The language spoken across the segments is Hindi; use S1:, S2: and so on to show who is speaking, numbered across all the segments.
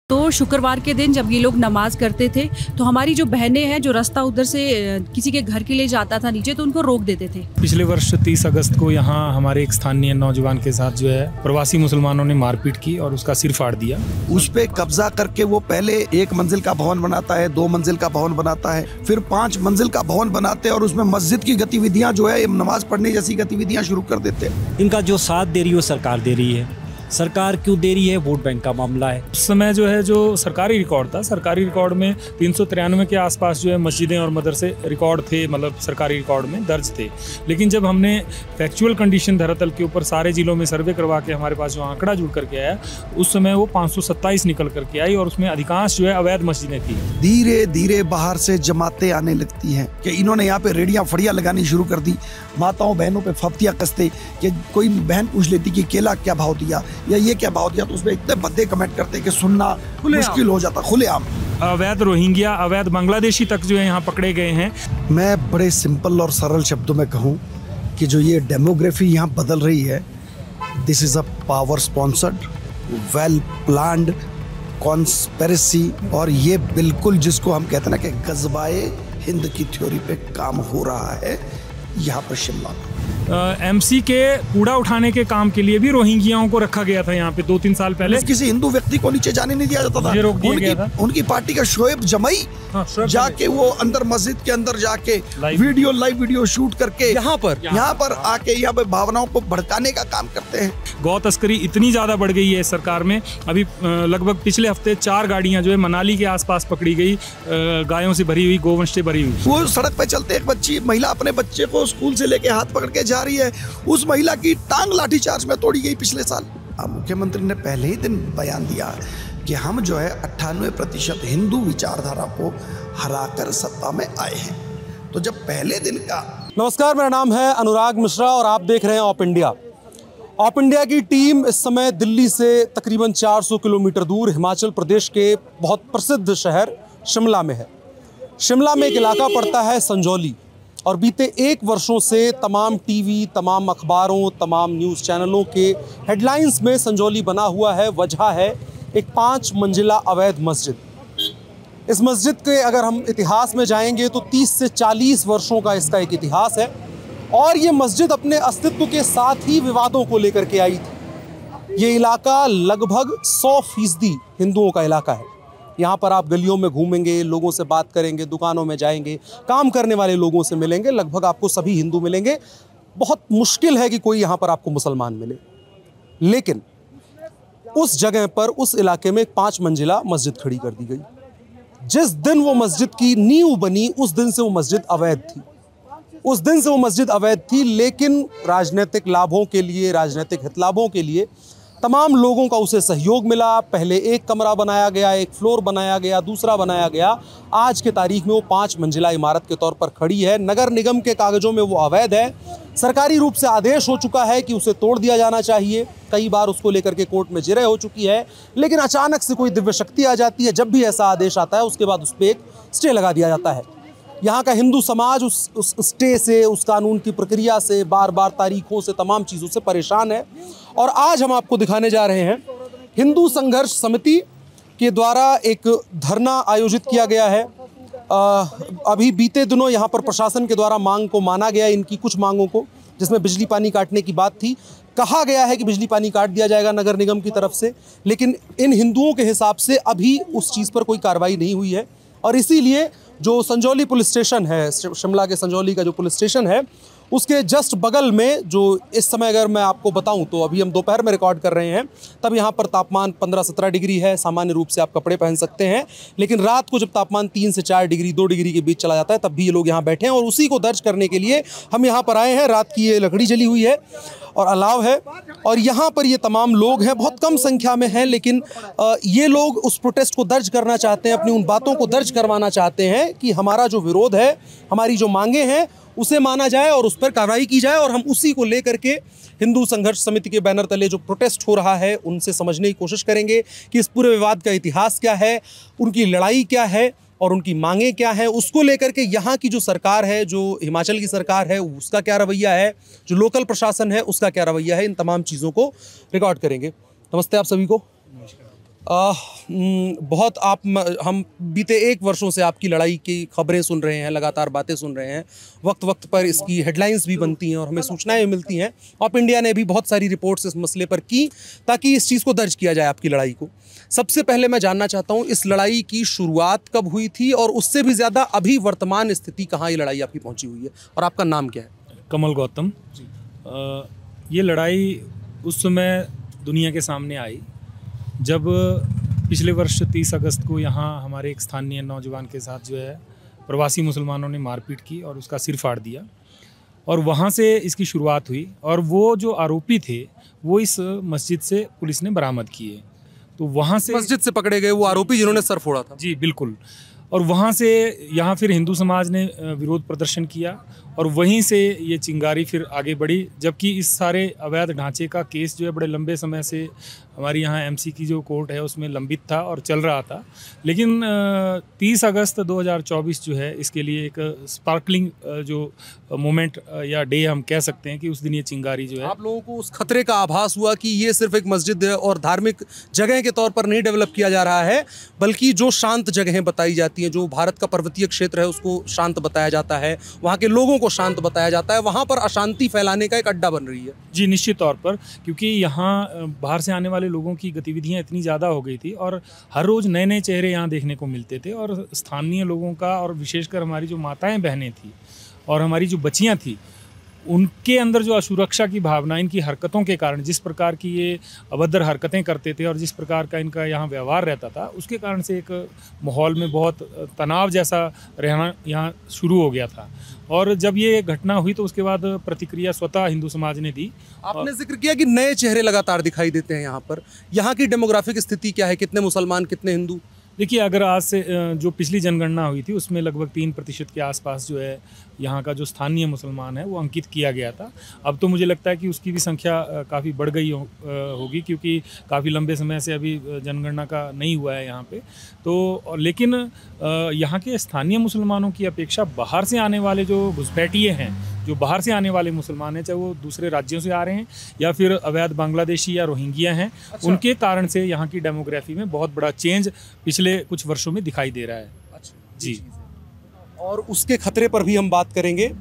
S1: तो शुक्रवार के दिन जब ये लोग नमाज करते थे तो हमारी जो बहनें हैं, जो रास्ता उधर से किसी के घर के लिए जाता था नीचे, तो उनको रोक देते थे।
S2: पिछले वर्ष 30 अगस्त को यहाँ हमारे एक स्थानीय नौजवान के साथ जो है प्रवासी मुसलमानों ने मारपीट की और उसका सिर फाड़ दिया।
S3: उस पे कब्जा करके वो पहले 1 मंजिल का भवन बनाता है, 2 मंजिल का भवन बनाता है, फिर 5 मंजिल का भवन बनाते हैं और उसमें मस्जिद की गतिविधियां जो है नमाज पढ़ने जैसी गतिविधियां शुरू कर देते हैं।
S4: इनका जो साथ दे रही है वो सरकार दे रही है। सरकार क्यों दे रही है? वोट बैंक का मामला है।
S2: उस समय जो है जो सरकारी रिकॉर्ड था, सरकारी रिकॉर्ड में 393 के आसपास जो है मस्जिदें और मदरसे रिकॉर्ड थे, मतलब सरकारी रिकॉर्ड में दर्ज थे। लेकिन जब हमने फैक्चुअल कंडीशन धरातल के ऊपर सारे जिलों में सर्वे करवा के हमारे पास जो आंकड़ा जुड़ करके आया, उस समय वो 527 निकल करके आई और उसमें अधिकांश जो है अवैध मस्जिदें थी।
S3: धीरे धीरे बाहर से जमातें आने लगती हैं कि इन्होंने यहाँ पे रेडियां फड़ियां लगानी शुरू कर दी। माताओं बहनों पे फफ्तियां कसते कि कोई बहन पूछ लेती कि केला क्या भाव दिया या ये क्या भाव दिया, तो उसमें इतने भद्दे कमेंट करते कि सुनना मुश्किल हो जाता। खुलेआम
S2: अवैध रोहिंग्या, अवैध बांग्लादेशी तक जो है यहाँ पकड़े गए हैं।
S3: मैं बड़े सिंपल और सरल शब्दों में कहूँ कि जो ये डेमोग्राफी यहाँ बदल रही है, this is a power sponsored, well planned conspiracy, और ये बिल्कुल जिसको हम कहते हैं ना कि गजबाए हिंद की थ्योरी पे काम हो रहा है यहाँ पर शिमला में।
S2: एमसी के कूड़ा उठाने के काम के लिए भी रोहिंग्याओं को रखा गया था यहाँ पे 2-3 साल पहले।
S3: किसी हिंदू व्यक्ति को नीचे जाने नहीं दिया जाता था।
S2: रोक दिया गया था।
S3: उनकी पार्टी का शोएब जमाई जाके वो अंदर मस्जिद के अंदर जाके लाइव वीडियो शूट करके यहाँ पर आके यहाँ पे भावनाओं को भड़काने का काम करते हैं।
S2: गौ तस्करी इतनी ज्यादा बढ़ गई है सरकार में। अभी लगभग पिछले हफ्ते 4 गाड़ियां जो है मनाली के आसपास पकड़ी गई, गायों से भरी हुई, गोवंश से भरी हुई।
S3: वो सड़क पे चलते एक महिला अपने बच्चे को स्कूल से लेके हाथ पकड़ के जा रही है, उस महिला की टांग लाठीचार्ज में तोड़ी गई पिछले साल। मुख्यमंत्री ने पहले ही दिन बयान दिया कि हम जो है 98% हिंदू विचारधारा को हराकर सत्ता में आए हैं। तो जब पहले दिन का।
S5: नमस्कार, मेरा नाम है अनुराग मिश्रा और आप देख रहे हैं ऑप इंडिया। ऑप इंडिया की टीम इस समय दिल्ली से तकरीबन 400 किलोमीटर दूर हिमाचल प्रदेश के बहुत प्रसिद्ध शहर शिमला में है। शिमला में एक इलाका पड़ता है संजौली, और बीते 1 वर्षों से तमाम टीवी, तमाम अखबारों, तमाम न्यूज़ चैनलों के हेडलाइंस में संजौली बना हुआ है। वजह है एक 5 मंजिला अवैध मस्जिद। इस मस्जिद के अगर हम इतिहास में जाएंगे तो 30 से 40 वर्षों का इसका एक इतिहास है, और ये मस्जिद अपने अस्तित्व के साथ ही विवादों को लेकर के आई थी। ये इलाका लगभग 100% हिंदुओं का इलाका है। यहाँ पर आप गलियों में घूमेंगे, लोगों से बात करेंगे, दुकानों में जाएंगे, काम करने वाले लोगों से मिलेंगे, लगभग आपको सभी हिंदू मिलेंगे। बहुत मुश्किल है कि कोई यहाँ पर आपको मुसलमान मिले। लेकिन उस जगह पर, उस इलाके में एक 5 मंजिला मस्जिद खड़ी कर दी गई। जिस दिन वो मस्जिद की नींव बनी, उस दिन से वो मस्जिद अवैध थी। उस दिन से वो मस्जिद अवैध थी, लेकिन राजनीतिक लाभों के लिए, राजनीतिक हितलाभों के लिए तमाम लोगों का उसे सहयोग मिला। पहले एक कमरा बनाया गया, एक फ्लोर बनाया गया, दूसरा बनाया गया। आज के तारीख में वो 5 मंजिला इमारत के तौर पर खड़ी है। नगर निगम के कागजों में वो अवैध है। सरकारी रूप से आदेश हो चुका है कि उसे तोड़ दिया जाना चाहिए। कई बार उसको लेकर के कोर्ट में जिरह हो चुकी है, लेकिन अचानक से कोई दिव्य शक्ति आ जाती है। जब भी ऐसा आदेश आता है, उसके बाद उस पर एक स्टे लगा दिया जाता है। यहाँ का हिंदू समाज उस स्टे से, उस कानून की प्रक्रिया से, बार बार तारीखों से, तमाम चीज़ों से परेशान है। और आज हम आपको दिखाने जा रहे हैं हिंदू संघर्ष समिति के द्वारा एक धरना आयोजित किया गया है। अभी बीते दिनों यहाँ पर प्रशासन के द्वारा मांग को माना गया, इनकी कुछ मांगों को, जिसमें बिजली पानी काटने की बात थी। कहा गया है कि बिजली पानी काट दिया जाएगा नगर निगम की तरफ से, लेकिन इन हिंदुओं के हिसाब से अभी उस चीज़ पर कोई कार्रवाई नहीं हुई है। और इसीलिए जो संजौली पुलिस स्टेशन है, शिमला के संजौली का जो पुलिस स्टेशन है, उसके जस्ट बगल में, जो इस समय अगर मैं आपको बताऊं तो अभी हम दोपहर में रिकॉर्ड कर रहे हैं, तब यहाँ पर तापमान 15-17 डिग्री है। सामान्य रूप से आप कपड़े पहन सकते हैं, लेकिन रात को जब तापमान 3 से 4 डिग्री, 2 डिग्री के बीच चला जाता है, तब भी ये लोग यहाँ बैठे हैं। और उसी को दर्ज करने के लिए हम यहाँ पर आए हैं। रात की ये लकड़ी जली हुई है और अलाव है, और यहाँ पर ये तमाम लोग हैं, बहुत कम संख्या में हैं, लेकिन ये लोग उस प्रोटेस्ट को दर्ज करना चाहते हैं, अपनी उन बातों को दर्ज करवाना चाहते हैं कि हमारा जो विरोध है, हमारी जो मांगे हैं, उसे माना जाए और उस पर कार्रवाई की जाए। और हम उसी को लेकर के हिंदू संघर्ष समिति के बैनर तले जो प्रोटेस्ट हो रहा है, उनसे समझने की कोशिश करेंगे कि इस पूरे विवाद का इतिहास क्या है, उनकी लड़ाई क्या है और उनकी मांगें क्या हैं। उसको लेकर के यहाँ की जो सरकार है, जो हिमाचल की सरकार है, उसका क्या रवैया है, जो लोकल प्रशासन है उसका क्या रवैया है, इन तमाम चीज़ों को रिकॉर्ड करेंगे। नमस्ते आप सभी को। बहुत हम बीते 1 वर्षों से आपकी लड़ाई की खबरें सुन रहे हैं, लगातार बातें सुन रहे हैं, वक्त वक्त पर इसकी हेडलाइंस भी बनती हैं और हमें सूचनाएं मिलती हैं। ऑप इंडिया ने भी बहुत सारी रिपोर्ट्स इस मसले पर की ताकि इस चीज़ को दर्ज किया जाए, आपकी लड़ाई को। सबसे पहले मैं जानना चाहता हूँ, इस लड़ाई की शुरुआत कब हुई थी और उससे भी ज़्यादा अभी वर्तमान स्थिति कहाँ ये लड़ाई आपकी पहुँची हुई है, और आपका नाम क्या है?
S2: कमल गौतम। ये लड़ाई उस समय दुनिया के सामने आई जब पिछले वर्ष 30 अगस्त को यहाँ हमारे एक स्थानीय नौजवान के साथ जो है प्रवासी मुसलमानों ने मारपीट की और उसका सिर फाड़ दिया, और वहाँ से इसकी शुरुआत हुई। और वो जो आरोपी थे वो इस मस्जिद से पुलिस ने बरामद किए, तो वहाँ से
S5: मस्जिद से पकड़े गए वो आरोपी जिन्होंने सर फोड़ा था।
S2: जी बिल्कुल। और वहाँ से यहाँ फिर हिंदू समाज ने विरोध प्रदर्शन किया और वहीं से ये चिंगारी फिर आगे बढ़ी, जबकि इस सारे अवैध ढांचे का केस जो है बड़े लंबे समय से हमारी यहाँ एमसी की जो कोर्ट है उसमें लंबित था और चल रहा था। लेकिन 30 अगस्त 2024 जो है इसके लिए एक स्पार्कलिंग जो मोमेंट या डे हम कह सकते हैं कि उस दिन ये चिंगारी जो है,
S5: आप लोगों को उस खतरे का आभास हुआ कि ये सिर्फ एक मस्जिद और धार्मिक जगह के तौर पर नहीं डेवलप किया जा रहा है, बल्कि जो शांत जगहें बताई जाती हैं, जो भारत का पर्वतीय क्षेत्र है उसको शांत बताया जाता है, वहाँ के लोगों को शांत बताया जाता है, वहाँ पर अशांति फैलाने का एक अड्डा बन रही है।
S2: जी निश्चित तौर पर, क्योंकि यहाँ बाहर से आने वाले लोगों की गतिविधियाँ इतनी ज़्यादा हो गई थी और हर रोज़ नए नए चेहरे यहाँ देखने को मिलते थे, और स्थानीय लोगों का और विशेषकर हमारी जो माताएं बहनें थी और हमारी जो बच्चियाँ थी, उनके अंदर जो असुरक्षा की भावना इनकी हरकतों के कारण, जिस प्रकार की ये अभद्र हरकतें करते थे और जिस प्रकार का इनका यहाँ व्यवहार रहता था, उसके कारण से एक माहौल में बहुत तनाव जैसा रहना यहाँ शुरू हो गया था। और जब ये घटना हुई तो उसके बाद प्रतिक्रिया स्वतः हिंदू समाज ने दी।
S5: आपने जिक्र किया कि नए चेहरे लगातार दिखाई देते हैं यहाँ पर, यहाँ की डेमोग्राफिक स्थिति क्या है, कितने मुसलमान कितने हिंदू?
S2: देखिए, अगर आज से जो पिछली जनगणना हुई थी उसमें लगभग 3% के आसपास जो है यहाँ का जो स्थानीय मुसलमान है वो अंकित किया गया था। अब तो मुझे लगता है कि उसकी भी संख्या काफ़ी बढ़ गई होगी, क्योंकि काफ़ी लंबे समय से अभी जनगणना का नहीं हुआ है यहाँ पे। तो लेकिन यहाँ के स्थानीय मुसलमानों की अपेक्षा बाहर से आने वाले जो घुसपैठिए हैं, जो बाहर से आने वाले मुसलमान हैं, चाहे वो दूसरे राज्यों से आ रहे हैं या फिर अवैध बांग्लादेशी या रोहिंग्या हैं, उनके कारण से यहाँ की डेमोग्राफी में बहुत बड़ा चेंज पिछले कुछ वर्षों में दिखाई दे रहा है। जी,
S5: और उसके खतरे पर भी हम बात करेंगे।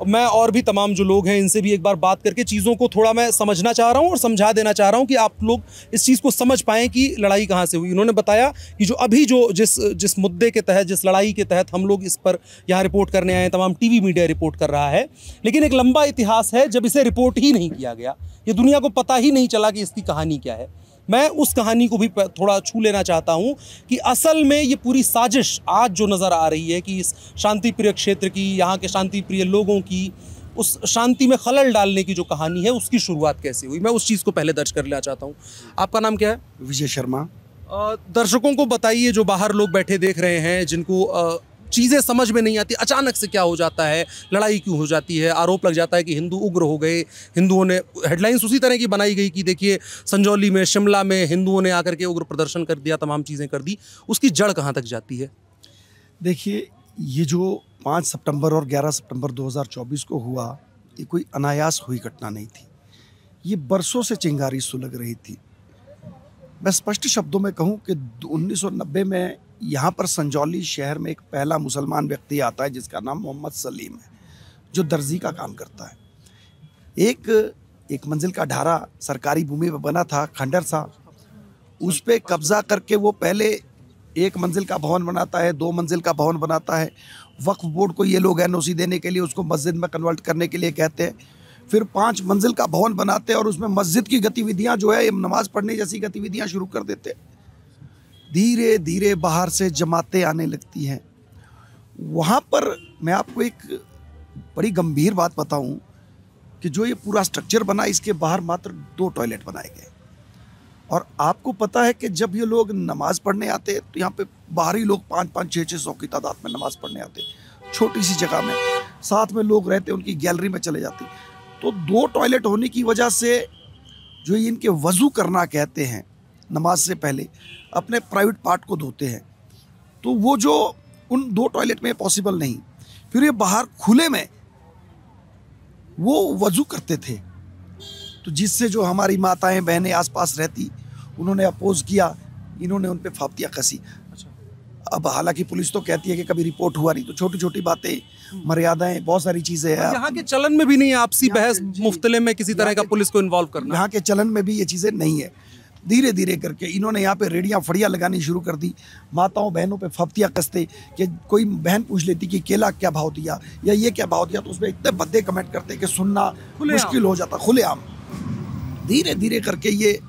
S5: मैं और भी तमाम जो लोग हैं इनसे भी एक बार बात करके चीज़ों को थोड़ा मैं समझना चाह रहा हूँ और समझा देना चाह रहा हूँ कि आप लोग इस चीज़ को समझ पाएँ कि लड़ाई कहाँ से हुई। उन्होंने बताया कि जो अभी जो जिस मुद्दे के तहत, जिस लड़ाई के तहत हम लोग इस पर यहाँ रिपोर्ट करने आए हैं, तमाम टीवी मीडिया रिपोर्ट कर रहा है, लेकिन एक लंबा इतिहास है जब इसे रिपोर्ट ही नहीं किया गया, ये दुनिया को पता ही नहीं चला कि इसकी कहानी क्या है। मैं उस कहानी को भी थोड़ा छू लेना चाहता हूं कि असल में ये पूरी साजिश आज जो नज़र आ रही है कि इस शांति प्रिय क्षेत्र की, यहाँ के शांति प्रिय लोगों की, उस शांति में खलल डालने की जो कहानी है उसकी शुरुआत कैसे हुई, मैं उस चीज़ को पहले दर्ज कर लेना चाहता हूँ। आपका नाम क्या है?
S3: विजय शर्मा।
S5: दर्शकों को बताइए, जो बाहर लोग बैठे देख रहे हैं, जिनको चीज़ें समझ में नहीं आती, अचानक से क्या हो जाता है, लड़ाई क्यों हो जाती है, आरोप लग जाता है कि हिंदू उग्र हो गए, हिंदुओं ने, हेडलाइंस उसी तरह की बनाई गई कि देखिए संजौली में, शिमला में हिंदुओं ने आकर के उग्र प्रदर्शन कर दिया, तमाम चीज़ें कर दी। उसकी जड़ कहाँ तक जाती है?
S3: देखिए, ये जो 5 सितंबर और 11 सितंबर 2024 को हुआ, ये कोई अनायास हुई घटना नहीं थी, ये बरसों से चिंगारी सुलग रही थी। मैं स्पष्ट शब्दों में कहूँ कि 1990 में यहाँ पर संजौली शहर में एक पहला मुसलमान व्यक्ति आता है जिसका नाम मोहम्मद सलीम है, जो दर्जी का काम करता है। एक मंजिल का ढारा सरकारी भूमि पर बना था, खंडर सा, उस पर कब्जा करके वो पहले 1 मंजिल का भवन बनाता है, 2 मंजिल का भवन बनाता है। वक्फ बोर्ड को ये लोग एनओसी देने के लिए उसको मस्जिद में कन्वर्ट करने के लिए कहते हैं। फिर 5 मंजिल का भवन बनाते हैं और उसमें मस्जिद की गतिविधियाँ जो है, नमाज पढ़ने जैसी गतिविधियाँ शुरू कर देते हैं। धीरे धीरे बाहर से जमातें आने लगती हैं। वहाँ पर मैं आपको एक बड़ी गंभीर बात बताऊं कि जो ये पूरा स्ट्रक्चर बना, इसके बाहर मात्र 2 टॉयलेट बनाए गए। और आपको पता है कि जब ये लोग नमाज पढ़ने आते हैं तो यहाँ पे बाहरी लोग 5-5, 600 की तादाद में नमाज पढ़ने आते हैं, छोटी सी जगह में, साथ में लोग रहते, उनकी गैलरी में चले जाते। तो 2 टॉयलेट होने की वजह से जो इनके वज़ू करना कहते हैं, नमाज से पहले अपने प्राइवेट पार्ट को धोते हैं, तो वो जो उन 2 टॉयलेट में पॉसिबल नहीं। फिर ये बाहर खुले में वो वज़ू करते थे, तो जिससे जो हमारी माताएं बहनें आसपास रहती, उन्होंने अपोज किया, इन्होंने उन पे फाफ्तियाँ कसी। अब हालांकि पुलिस तो कहती है कि कभी रिपोर्ट हुआ नहीं, तो छोटी छोटी बातें, मर्यादाएं, बहुत सारी चीजें हैं।
S5: यहाँ के चलन में भी नहीं है आपसी बहस मुफ्तले में किसी तरह का पुलिस को इन्वॉल्व करना।
S3: यहाँ के चलन में भी ये चीजें नहीं है। धीरे धीरे करके इन्होंने यहाँ पे रेडियाँ फड़ियाँ लगानी शुरू कर दी। माताओं बहनों पे फफ्तियाँ कसते कि कोई बहन पूछ लेती कि केला क्या भाव दिया या ये क्या भाव दिया, तो उसमें इतने भद्दे कमेंट करते कि सुनना मुश्किल हो जाता, खुलेआम। धीरे धीरे करके ये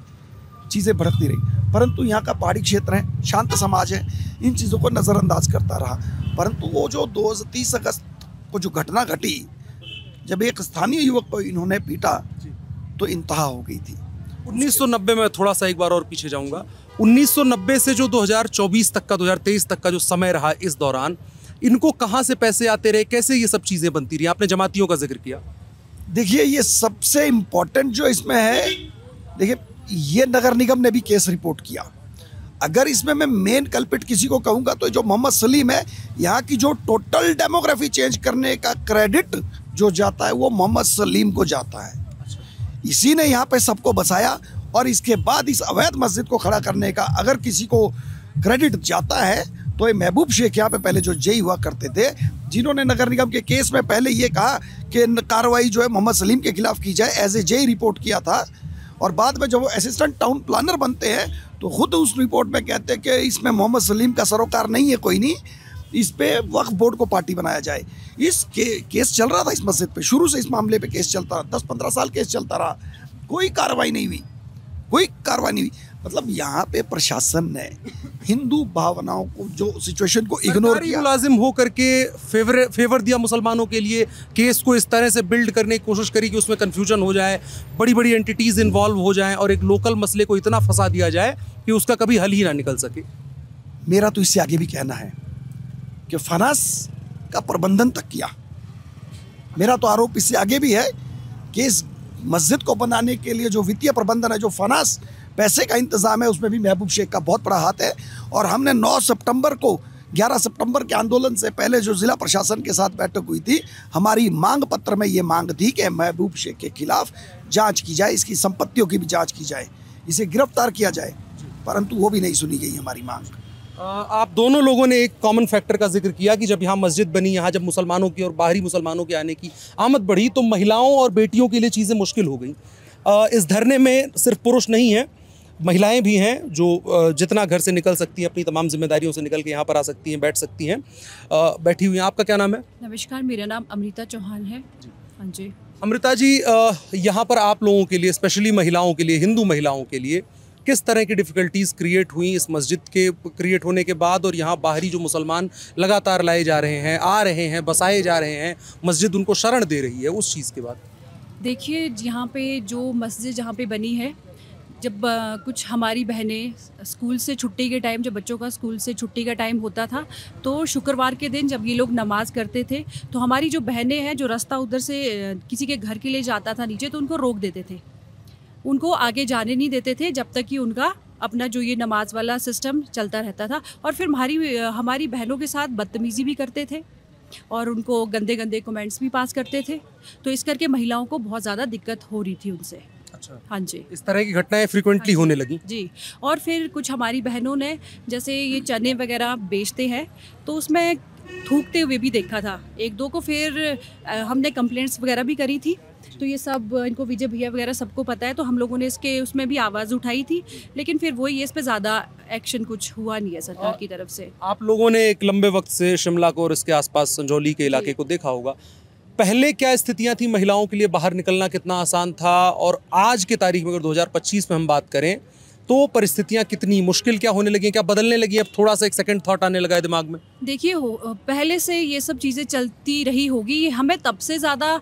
S3: चीज़ें भड़कती रही, परंतु यहाँ का पहाड़ी क्षेत्र है, शांत समाज है, इन चीज़ों को नज़रअंदाज करता रहा। परंतु वो जो 30 अगस्त को जो घटना घटी, जब एक स्थानीय युवक को इन्होंने पीटा, तो इंतहा हो गई थी।
S5: 1990 में थोड़ा सा एक बार और पीछे जाऊंगा। 1990 से जो 2024 तक का 2023 तक का जो समय रहा, इस दौरान इनको कहाँ से पैसे आते रहे, कैसे ये सब चीज़ें बनती रही? आपने जमातियों का जिक्र किया।
S3: देखिए, ये सबसे इम्पोर्टेंट जो इसमें है, देखिए ये नगर निगम ने भी केस रिपोर्ट किया। अगर इसमें मैं मेन कल्पिट किसी को कहूँगा तो जो मोहम्मद सलीम है, यहाँ की जो टोटल डेमोग्राफी चेंज करने का क्रेडिट जो जाता है वो मोहम्मद सलीम को जाता है। इसी ने यहाँ पे सबको बसाया, और इसके बाद इस अवैध मस्जिद को खड़ा करने का अगर किसी को क्रेडिट जाता है तो ये महबूब शेख यहाँ पे पहले जो जेई हुआ करते थे, जिन्होंने नगर निगम के केस में पहले ये कहा कि कार्रवाई जो है मोहम्मद सलीम के खिलाफ की जाए, एज ए जेई रिपोर्ट किया था। और बाद में जब वो असिस्टेंट टाउन प्लानर बनते हैं तो खुद उस रिपोर्ट में कहते हैं कि इसमें मोहम्मद सलीम का सरोकार नहीं है, कोई नहीं, इस पे वक्फ बोर्ड को पार्टी बनाया जाए। इस केस चल रहा था इस मस्जिद पे, शुरू से इस मामले पे केस चलता रहा, 10-15 साल केस चलता रहा, कोई कार्रवाई नहीं हुई, कोई कार्रवाई नहीं हुई। मतलब यहाँ पे प्रशासन ने हिंदू भावनाओं को, जो सिचुएशन को इग्नोर किया,
S5: मुलाजिम हो करके फेवर दिया मुसलमानों के लिए, केस को इस तरह से बिल्ड करने की कोशिश करी कि उसमें कन्फ्यूजन हो जाए, बड़ी बड़ी एंटिटीज़ इन्वॉल्व हो जाएं और एक लोकल मसले को इतना फंसा दिया जाए कि उसका कभी हल ही ना निकल सके।
S3: मेरा तो इससे आगे भी कहना है कि फाइनेंस का प्रबंधन तक किया। मेरा तो आरोप इससे आगे भी है कि इस मस्जिद को बनाने के लिए जो वित्तीय प्रबंधन है, जो फाइनेंस पैसे का इंतजाम है, उसमें भी महबूब शेख का बहुत बड़ा हाथ है। और हमने 9 सितंबर को, 11 सितंबर के आंदोलन से पहले जो जिला प्रशासन के साथ बैठक हुई थी, हमारी मांग पत्र में ये मांग थी कि महबूब शेख के खिलाफ जांच की जाए, इसकी संपत्तियों की भी जांच की जाए, इसे गिरफ्तार किया जाए, परंतु वो भी नहीं सुनी गई हमारी मांग।
S5: आप दोनों लोगों ने एक कॉमन फैक्टर का जिक्र किया कि जब यहाँ मस्जिद बनी, यहाँ जब मुसलमानों की और बाहरी मुसलमानों के आने की आमद बढ़ी, तो महिलाओं और बेटियों के लिए चीज़ें मुश्किल हो गई। इस धरने में सिर्फ पुरुष नहीं हैं, महिलाएं भी हैं जो जितना घर से निकल सकती हैं, अपनी तमाम जिम्मेदारियों से निकल के यहाँ पर आ सकती हैं, बैठ सकती हैं, बैठी हुई हैं। आपका क्या नाम है?
S1: नमस्कार, मेरा नाम अमृता चौहान है। हाँ जी।
S5: अमृता जी, यहाँ पर आप लोगों के लिए, स्पेशली महिलाओं के लिए, हिंदू महिलाओं के लिए किस तरह की डिफ़िकल्टीज़ क्रिएट हुई इस मस्जिद के क्रिएट होने के बाद, और यहाँ बाहरी जो मुसलमान लगातार लाए जा रहे हैं, आ रहे हैं, बसाए जा रहे हैं, मस्जिद उनको शरण दे रही है, उस चीज़ के बाद?
S1: देखिए, यहाँ पे जो मस्जिद जहाँ पे बनी है, जब कुछ हमारी बहनें स्कूल से छुट्टी के टाइम, जब बच्चों का स्कूल से छुट्टी का टाइम होता था, तो शुक्रवार के दिन जब ये लोग नमाज़ करते थे, तो हमारी जो बहनें हैं, जो रास्ता उधर से किसी के घर के लिए जाता था नीचे, तो उनको रोक देते थे, उनको आगे जाने नहीं देते थे जब तक कि उनका अपना जो ये नमाज वाला सिस्टम चलता रहता था। और फिर हमारी बहनों के साथ बदतमीज़ी भी करते थे और उनको गंदे गंदे कमेंट्स भी पास करते थे। तो इस करके महिलाओं को बहुत ज़्यादा दिक्कत हो रही थी उनसे।
S5: अच्छा,
S1: हाँ जी,
S5: इस तरह की घटनाएं फ्रीक्वेंटली होने लगी
S1: जी। और फिर कुछ हमारी बहनों ने, जैसे ये चने वगैरह बेचते हैं, तो उसमें थूकते हुए भी देखा था 1-2 को। फिर हमने कंप्लेंट्स वगैरह भी करी थी, तो ये सब इनको विजय भैया वगैरह सबको पता है, तो हम लोगों ने इसके उसमें भी आवाज़ उठाई थी, लेकिन फिर वही इस पे ज़्यादा एक्शन कुछ हुआ नहीं है सरकार की तरफ से।
S5: आप लोगों ने एक लंबे वक्त से शिमला को और इसके आसपास संजौली के इलाके को देखा होगा। पहले क्या स्थितियां थी, महिलाओं के लिए बाहर निकलना कितना आसान था, और आज की तारीख में अगर 2025 में हम बात करें तो परिस्थितियां कितनी मुश्किल क्या होने लगी, क्या बदलने लगी? अब थोड़ा सा एक सेकंड थॉट आने लगा है दिमाग में।
S1: देखिए, पहले से ये सब चीज़ें चलती रही होगी, हमें तब से ज़्यादा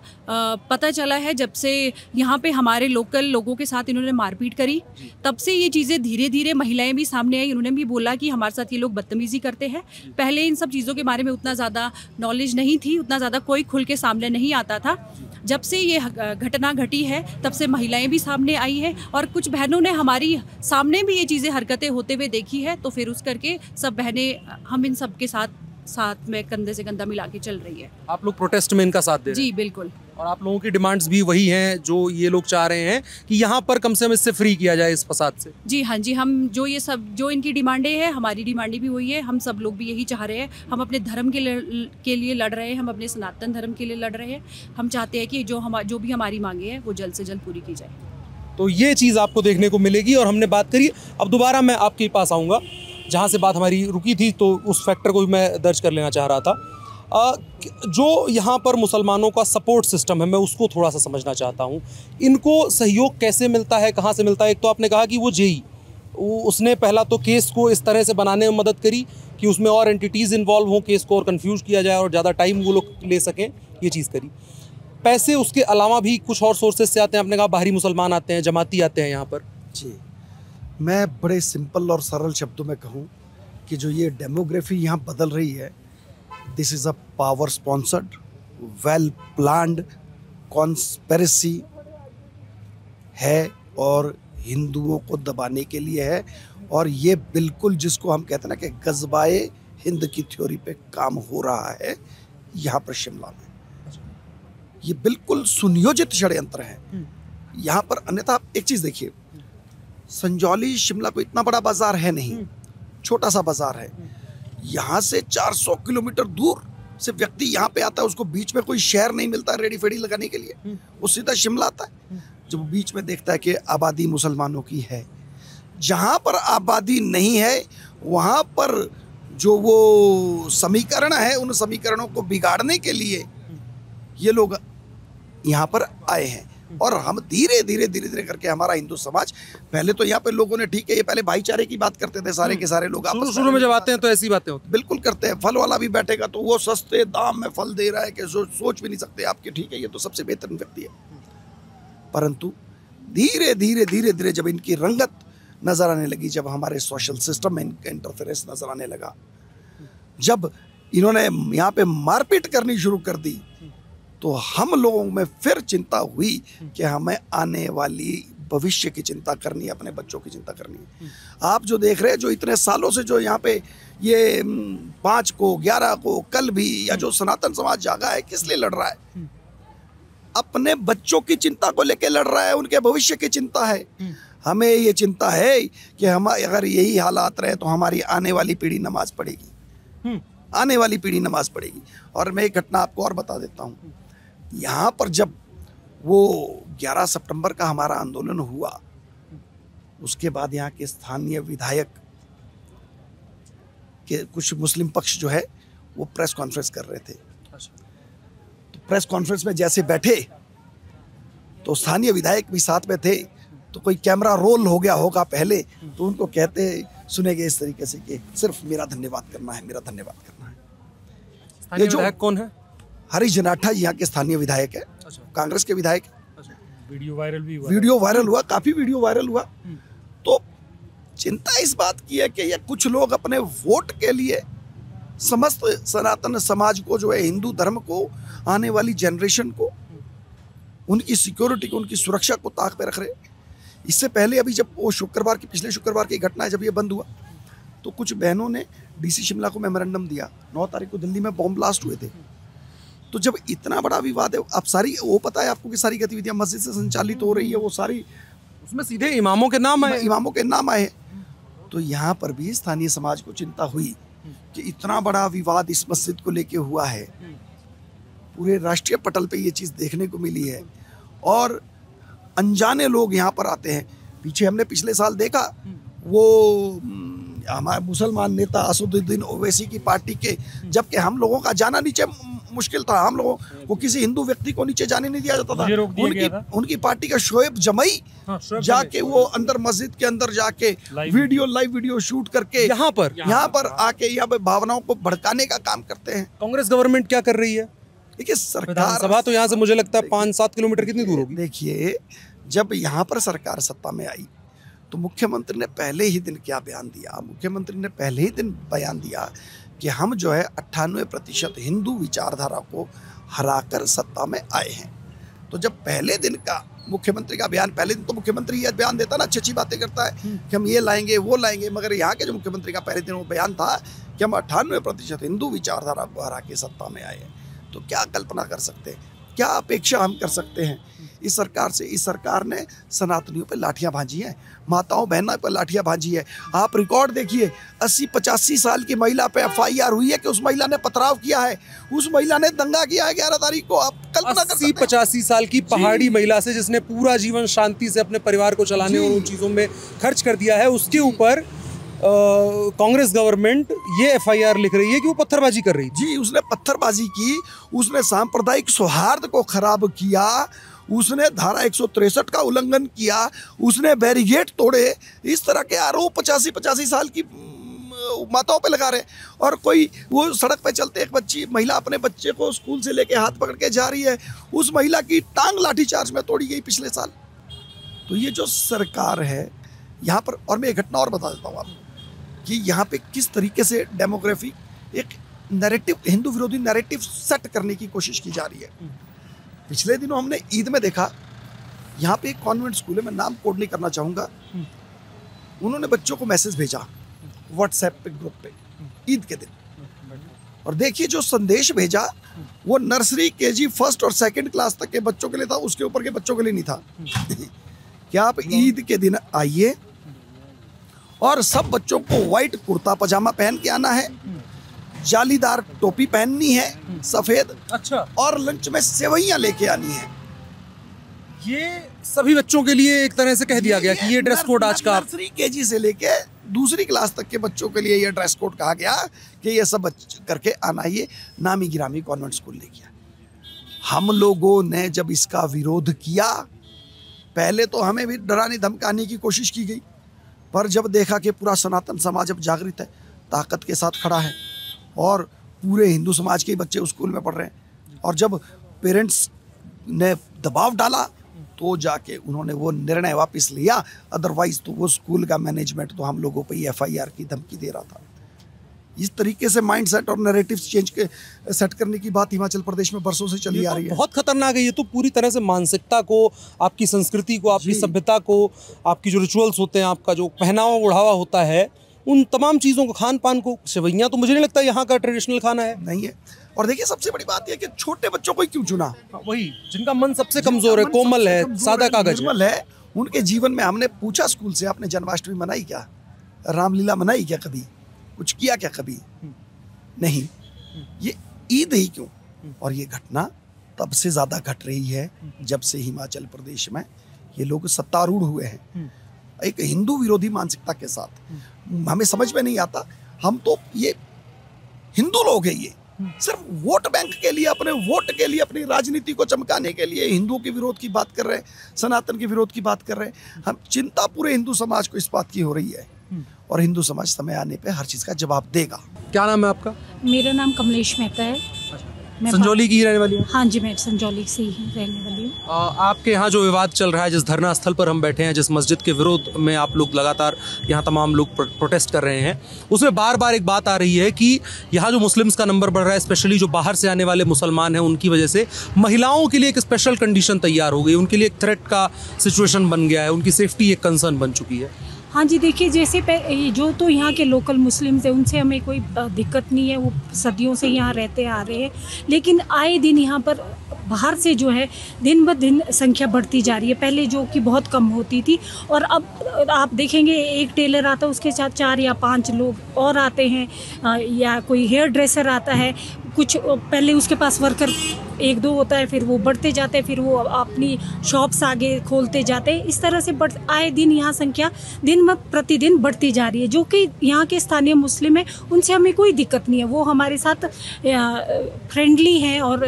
S1: पता चला है जब से यहाँ पे हमारे लोकल लोगों के साथ इन्होंने मारपीट करी, तब से ये चीज़ें धीरे धीरे महिलाएं भी सामने आई, उन्होंने भी बोला कि हमारे साथ ये लोग बदतमीज़ी करते हैं। पहले इन सब चीज़ों के बारे में उतना ज़्यादा नॉलेज नहीं थी, उतना ज़्यादा कोई खुल के सामने नहीं आता था। जब से ये घटना घटी है तब से महिलाएं भी सामने आई हैं, और कुछ बहनों ने हमारी सामने भी ये चीज़ें हरकतें होते हुए देखी है, तो फिर उस करके सब बहनें, हम इन सब के साथ में कंधे से कंधा मिला के चल रही है।
S5: आप लोग प्रोटेस्ट में इनका साथ दे रहे हैं?
S1: जी बिल्कुल।
S5: और आप लोगों की डिमांड्स भी वही हैं जो ये लोग चाह रहे हैं कि यहाँ पर कम से कम इससे फ्री किया जाए इस फसाद से।
S1: जी हाँ जी, हम जो ये सब जो इनकी डिमांडें हैं, हमारी डिमांडें भी वही है। हम सब लोग भी यही चाह रहे हैं। हम अपने धर्म के लिए लड़ रहे हैं, हम अपने सनातन धर्म के लिए लड़ रहे हैं। हम चाहते हैं कि जो भी हमारी मांगे हैं वो जल्द से जल्द पूरी की जाए। तो
S5: ये चीज़ आपको देखने को मिलेगी। और हमने बात करी, अब दोबारा मैं आपके पास आऊँगा जहाँ से बात हमारी रुकी थी, तो उस फैक्टर को भी मैं दर्ज कर लेना चाह रहा था। जो यहाँ पर मुसलमानों का सपोर्ट सिस्टम है, मैं उसको थोड़ा सा समझना चाहता हूँ। इनको सहयोग कैसे मिलता है, कहाँ से मिलता है? एक तो आपने कहा कि वो जेई, उसने पहला तो केस को इस तरह से बनाने में मदद करी कि उसमें और एंटिटीज़ इन्वॉल्व हों, केस को और कंफ्यूज किया जाए और ज़्यादा टाइम वो लोग ले सकें, ये चीज़ करी। पैसे उसके अलावा भी कुछ और सोर्सेज से आते हैं। आपने कहा बाहरी मुसलमान आते हैं, जमाती आते हैं यहाँ पर।
S3: जी, मैं बड़े सिंपल और सरल शब्दों में कहूँ कि जो ये डेमोग्राफी यहाँ बदल रही है, this is a power sponsored, well planned conspiracy है और हिंदुओं को दबाने के लिए है। और ये बिल्कुल जिसको हम कहते हैं ना कि गज़बाए हिंद की थ्योरी पे काम हो रहा है यहाँ पर शिमला में। ये बिल्कुल सुनियोजित षड्यंत्र है यहाँ पर। अन्यथा आप एक चीज़ देखिए, संजौली शिमला को इतना बड़ा बाजार है नहीं, छोटा सा बाजार है। यहाँ से 400 किलोमीटर दूर से व्यक्ति यहाँ पे आता है, उसको बीच में कोई शहर नहीं मिलता रेडी फेडी लगाने के लिए, वो सीधा शिमला आता है। जब बीच में देखता है कि आबादी मुसलमानों की है, जहाँ पर आबादी नहीं है वहाँ पर जो वो समीकरण है, उन समीकरणों को बिगाड़ने के लिए ये लोग यहाँ पर आए हैं। और हम धीरे धीरे करके हमारा हिंदू समाज, पहले तो यहाँ पे लोगों ने, ठीक है, ये पहले भाईचारे की बात करते थे सारे के सारे लोग,
S5: शुरू में जब आते हैं तो ऐसी बातें होती,
S3: बिल्कुल करते हैं। फल वाला भी बैठेगा तो वो सस्ते दाम में फल दे रहा है कि सोच भी नहीं सकते आपके, ठीक है, ये तो सबसे बेहतर व्यक्ति है। परंतु धीरे धीरे जब इनकी रंगत नजर आने लगी, जब हमारे सोशल सिस्टम में इनका इंटरफेरेंस नजर आने लगा, जब इन्होंने यहाँ पे मारपीट करनी शुरू कर दी, तो हम लोगों में फिर चिंता हुई कि हमें आने वाली भविष्य की चिंता करनी है, अपने बच्चों की चिंता करनी है। आप जो देख रहे हैं, जो इतने सालों से जो यहाँ पे ये 5 को 11 को कल भी, या जो सनातन समाज जागा है, किस लिए लड़ रहा है? अपने बच्चों की चिंता को लेकर लड़ रहा है, उनके भविष्य की चिंता है। हमें ये चिंता है कि हम अगर यही हालात रहे तो हमारी आने वाली पीढ़ी नमाज पढ़ेगी, आने वाली पीढ़ी नमाज पढ़ेगी। और मैं एक घटना आपको और बता देता हूँ। यहाँ पर जब वो 11 सितंबर का हमारा आंदोलन हुआ, उसके बाद यहाँ के स्थानीय विधायक के कुछ मुस्लिम पक्ष जो है वो प्रेस कॉन्फ्रेंस कर रहे थे। तो प्रेस कॉन्फ्रेंस में जैसे बैठे तो स्थानीय विधायक भी साथ में थे, तो कोई कैमरा रोल हो गया होगा पहले, तो उनको कहते सुने गए इस तरीके से कि सिर्फ मेरा धन्यवाद करना है, मेरा धन्यवाद करना है।
S5: ये जो विधायक कौन है?
S3: हरीश जनाठा यहाँ के स्थानीय विधायक है, कांग्रेस के विधायक।
S2: वीडियो वायरल भी हुआ,
S3: वीडियो वायरल हुआ, काफी वीडियो वायरल हुआ। तो चिंता इस बात की है कि ये कुछ लोग अपने वोट के लिए समस्त सनातन समाज को, जो है हिंदू धर्म को, आने वाली जनरेशन को, उनकी सिक्योरिटी को, उनकी सुरक्षा को ताक पे रख रहे। इससे पहले अभी जब वो शुक्रवार की, पिछले शुक्रवार की घटना है, जब ये बंद हुआ, तो कुछ बहनों ने डीसी शिमला को मेमोरेंडम दिया। 9 तारीख को दिल्ली में बॉम्ब ब्लास्ट हुए थे। तो जब इतना बड़ा विवाद है, अब सारी वो पता है आपको कि सारी गतिविधियां मस्जिद से संचालित हो रही है, वो सारी
S5: उसमें सीधे इमामों के नाम आए,
S3: इमामों के नाम आए। तो यहाँ पर भी स्थानीय समाज को चिंता हुई कि इतना बड़ा विवाद इस मस्जिद को लेके हुआ है, पूरे राष्ट्रीय पटल पे ये चीज़ देखने को मिली है और अनजाने लोग यहाँ पर आते हैं। पीछे हमने पिछले साल देखा, वो हमारे मुसलमान नेता असदुद्दीन ओवैसी की पार्टी के, जबकि हम लोगों का जाना नीचे मुश्किल था, हम लोगों को किसी हिंदू व्यक्ति को नीचे जाने नहीं दिया जाता था। उनकी पार्टी का शोएब जमई जाके वो अंदर मस्जिद के अंदर जाके लाइव वीडियो शूट करके यहाँ पर आके यहाँ पे भावनाओं को भड़काने का काम करते हैं।
S5: कांग्रेस गवर्नमेंट क्या कर रही है?
S3: देखिए, सरकार
S5: सभा तो यहाँ से मुझे लगता है 5-7 किलोमीटर कितनी दूर होगी।
S3: देखिए, जब यहाँ पर सरकार सत्ता में आई तो मुख्यमंत्री ने पहले ही दिन क्या बयान दिया? मुख्यमंत्री ने पहले ही दिन बयान दिया कि हम जो है 98% हिंदू विचारधारा को हराकर सत्ता में आए हैं। तो जब पहले दिन का मुख्यमंत्री का बयान, पहले दिन तो मुख्यमंत्री ये बयान देता ना, अच्छी बातें करता है कि हम ये लाएंगे वो लाएंगे, मगर यहाँ के जो मुख्यमंत्री का पहले दिन वो बयान था कि हम 98% हिंदू विचारधारा को हरा के सत्ता में आए हैं। तो क्या कल्पना कर सकते हैं क्या अपेक्षा हम कर सकते हैं इस सरकार से? इस सरकार ने सनातनियों पे लाठियां भांजी हैं, माताओं बहनों पे लाठियां भांजी है। आप रिकॉर्ड देखिए, 80-85 साल की महिला पे FIR हुई है कि उस महिला ने पथराव किया है, उस महिला ने दंगा किया है 11 तारीख को। आप कल्पना कर सकते हैं
S5: 80-85 साल की पहाड़ी महिला से, जिसने पूरा जीवन शांति से अपने परिवार को चलाने और उन चीज़ों में खर्च कर दिया है, उसके ऊपर कांग्रेस गवर्नमेंट ये FIR लिख रही है कि वो पत्थरबाजी कर रही थी।
S3: जी, उसने पत्थरबाजी की, उसने सांप्रदायिक सौहार्द को खराब किया, उसने धारा 163 का उल्लंघन किया, उसने बैरिकेड तोड़े। इस तरह के आरोप 85 साल की माताओं पे लगा रहे। और कोई वो सड़क पे चलते एक महिला अपने बच्चे को स्कूल से लेके हाथ पकड़ के जा रही है, उस महिला की टांग लाठीचार्ज में तोड़ी गई पिछले साल। तो ये जो सरकार है यहाँ पर, और मैं एक घटना और बता देता हूँ आपको कि यहाँ पे किस तरीके से डेमोग्राफी एक नैरेटिव, हिंदू विरोधी नैरेटिव सेट करने की कोशिश की जा रही है। पिछले दिनों हमने ईद में देखा, यहाँ पे एक कॉन्वेंट स्कूल है, मैं नाम कोड नहीं करना चाहूँगा, उन्होंने बच्चों को मैसेज भेजा व्हाट्सएप पे, ग्रुप पे, ईद के दिन। और देखिए जो संदेश भेजा वो नर्सरी, KG, फर्स्ट और सेकंड क्लास तक के बच्चों के लिए था, उसके ऊपर के बच्चों के लिए नहीं था। क्या आप ईद के दिन आइए और सब बच्चों को व्हाइट कुर्ता पजामा पहन के आना है, जालीदार टोपी पहननी है सफेद,
S5: अच्छा,
S3: और लंच में सेवइयां लेके आनी है।
S5: ये सभी बच्चों के लिए एक तरह से कह दिया गया कि ये ड्रेस कोड आज का।
S3: नर्सरी, KG से लेके दूसरी क्लास तक के बच्चों के लिए ये ड्रेस कोड कहा गया कि ये सब करके आना। ये नामी गिरामी कॉन्वेंट स्कूल ने किया। हम लोगों ने जब इसका विरोध किया, पहले तो हमें भी डराने धमकाने की कोशिश की गई, पर जब देखा कि पूरा सनातन समाज अब जागृत है, ताकत के साथ खड़ा है और पूरे हिंदू समाज के बच्चे उस स्कूल में पढ़ रहे हैं, और जब पेरेंट्स ने दबाव डाला तो जाके उन्होंने वो निर्णय वापस लिया। अदरवाइज तो वो स्कूल का मैनेजमेंट तो हम लोगों पे FIR की धमकी दे रहा था। इस तरीके से माइंड सेट और नैरेटिव्स चेंज के सेट करने की बात हिमाचल प्रदेश में बरसों से चली आ रही है।
S5: बहुत खतरनाक है ये तो। पूरी तरह से मानसिकता को, आपकी संस्कृति को, आपकी सभ्यता को, आपकी जो रिचुअल्स होते हैं, आपका जो पहनावा ओढ़ावा होता है, उन तमाम चीज़ों को, खान पान को, सेवइयाँ तो मुझे नहीं लगता यहाँ का ट्रेडिशनल खाना है।
S3: नहीं है। और देखिए सबसे बड़ी बात यह कि छोटे बच्चों को ही क्यों चुना?
S5: वही, जिनका मन सबसे कमजोर है, कोमल है, सादा कागज
S3: है, उनके जीवन में हमने पूछा स्कूल से, आपने जन्माष्टमी मनाई क्या, रामलीला मनाई क्या, कभी कुछ किया क्या? कभी नहीं। ये ईद ही क्यों? और ये घटना तब से ज्यादा घट रही है जब से हिमाचल प्रदेश में ये लोग सत्तारूढ़ हुए हैं एक हिंदू विरोधी मानसिकता के साथ। हमें समझ में नहीं आता, हम तो ये हिंदू लोग हैं, ये सिर्फ वोट बैंक के लिए, अपने वोट के लिए, अपनी राजनीति को चमकाने के लिए हिंदुओं के विरोध की बात कर रहे हैं, सनातन के विरोध की बात कर रहे हैं। हम चिंता पूरे हिंदू समाज को इस बात की हो रही है, और हिंदू समाज समय आने पे हर चीज़ का जवाब देगा।
S5: क्या नाम है आपका?
S6: मेरा नाम कमलेश मेहता है। मैं
S5: संजौली की रहने वाली है?
S6: हाँ जी, मैं संजौली से ही रहने वाली हूँ।
S5: आपके यहाँ जो विवाद चल रहा है, जिस धरना स्थल पर हम बैठे हैं, जिस मस्जिद के विरोध में आप लोग लगातार यहाँ तमाम लोग प्रोटेस्ट कर रहे हैं, उसमें बार बार एक बात आ रही है कि यहाँ जो मुस्लिम्स का नंबर बढ़ रहा है, स्पेशली जो बाहर से आने वाले मुसलमान हैं, उनकी वजह से महिलाओं के लिए एक स्पेशल कंडीशन तैयार हो गई, उनके लिए एक थ्रेट का सिचुएशन बन गया है, उनकी सेफ्टी एक कंसर्न बन चुकी है।
S6: हाँ जी, देखिए जैसे जो तो यहाँ के लोकल मुस्लिम्स हैं, उनसे हमें कोई दिक्कत नहीं है, वो सदियों से यहाँ रहते आ रहे हैं। लेकिन आए दिन यहाँ पर बाहर से जो है दिन ब दिन संख्या बढ़ती जा रही है। पहले जो कि बहुत कम होती थी, और अब आप देखेंगे एक टेलर आता है, उसके साथ 4 या 5 लोग और आते हैं, या कोई हेयर ड्रेसर आता है, कुछ पहले उसके पास वर्कर 1-2 होता है, फिर वो बढ़ते जाते हैं, फिर वो अपनी शॉप्स आगे खोलते जाते हैं। इस तरह से आए दिन यहाँ संख्या दिन प्रतिदिन बढ़ती जा रही है। जो कि यहाँ के स्थानीय मुस्लिम हैं, उनसे हमें कोई दिक्कत नहीं है, वो हमारे साथ फ्रेंडली हैं, और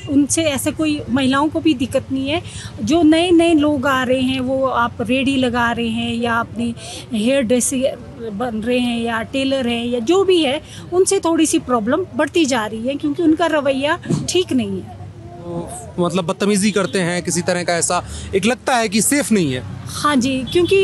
S6: उनसे ऐसे कोई महिलाओं को भी दिक्कत नहीं है। जो नए नए लोग आ रहे हैं, वो आप रेडी लगा रहे हैं, या अपनी हेयर ड्रेसर बन रहे हैं, या टेलर हैं, या जो भी है, उनसे थोड़ी सी प्रॉब्लम बढ़ती जा रही है, क्योंकि उनका रवैया ठीक नहीं है।
S5: मतलब बदतमीजी करते हैं, किसी तरह का ऐसा एक लगता है कि सेफ नहीं है।
S6: हाँ जी, क्योंकि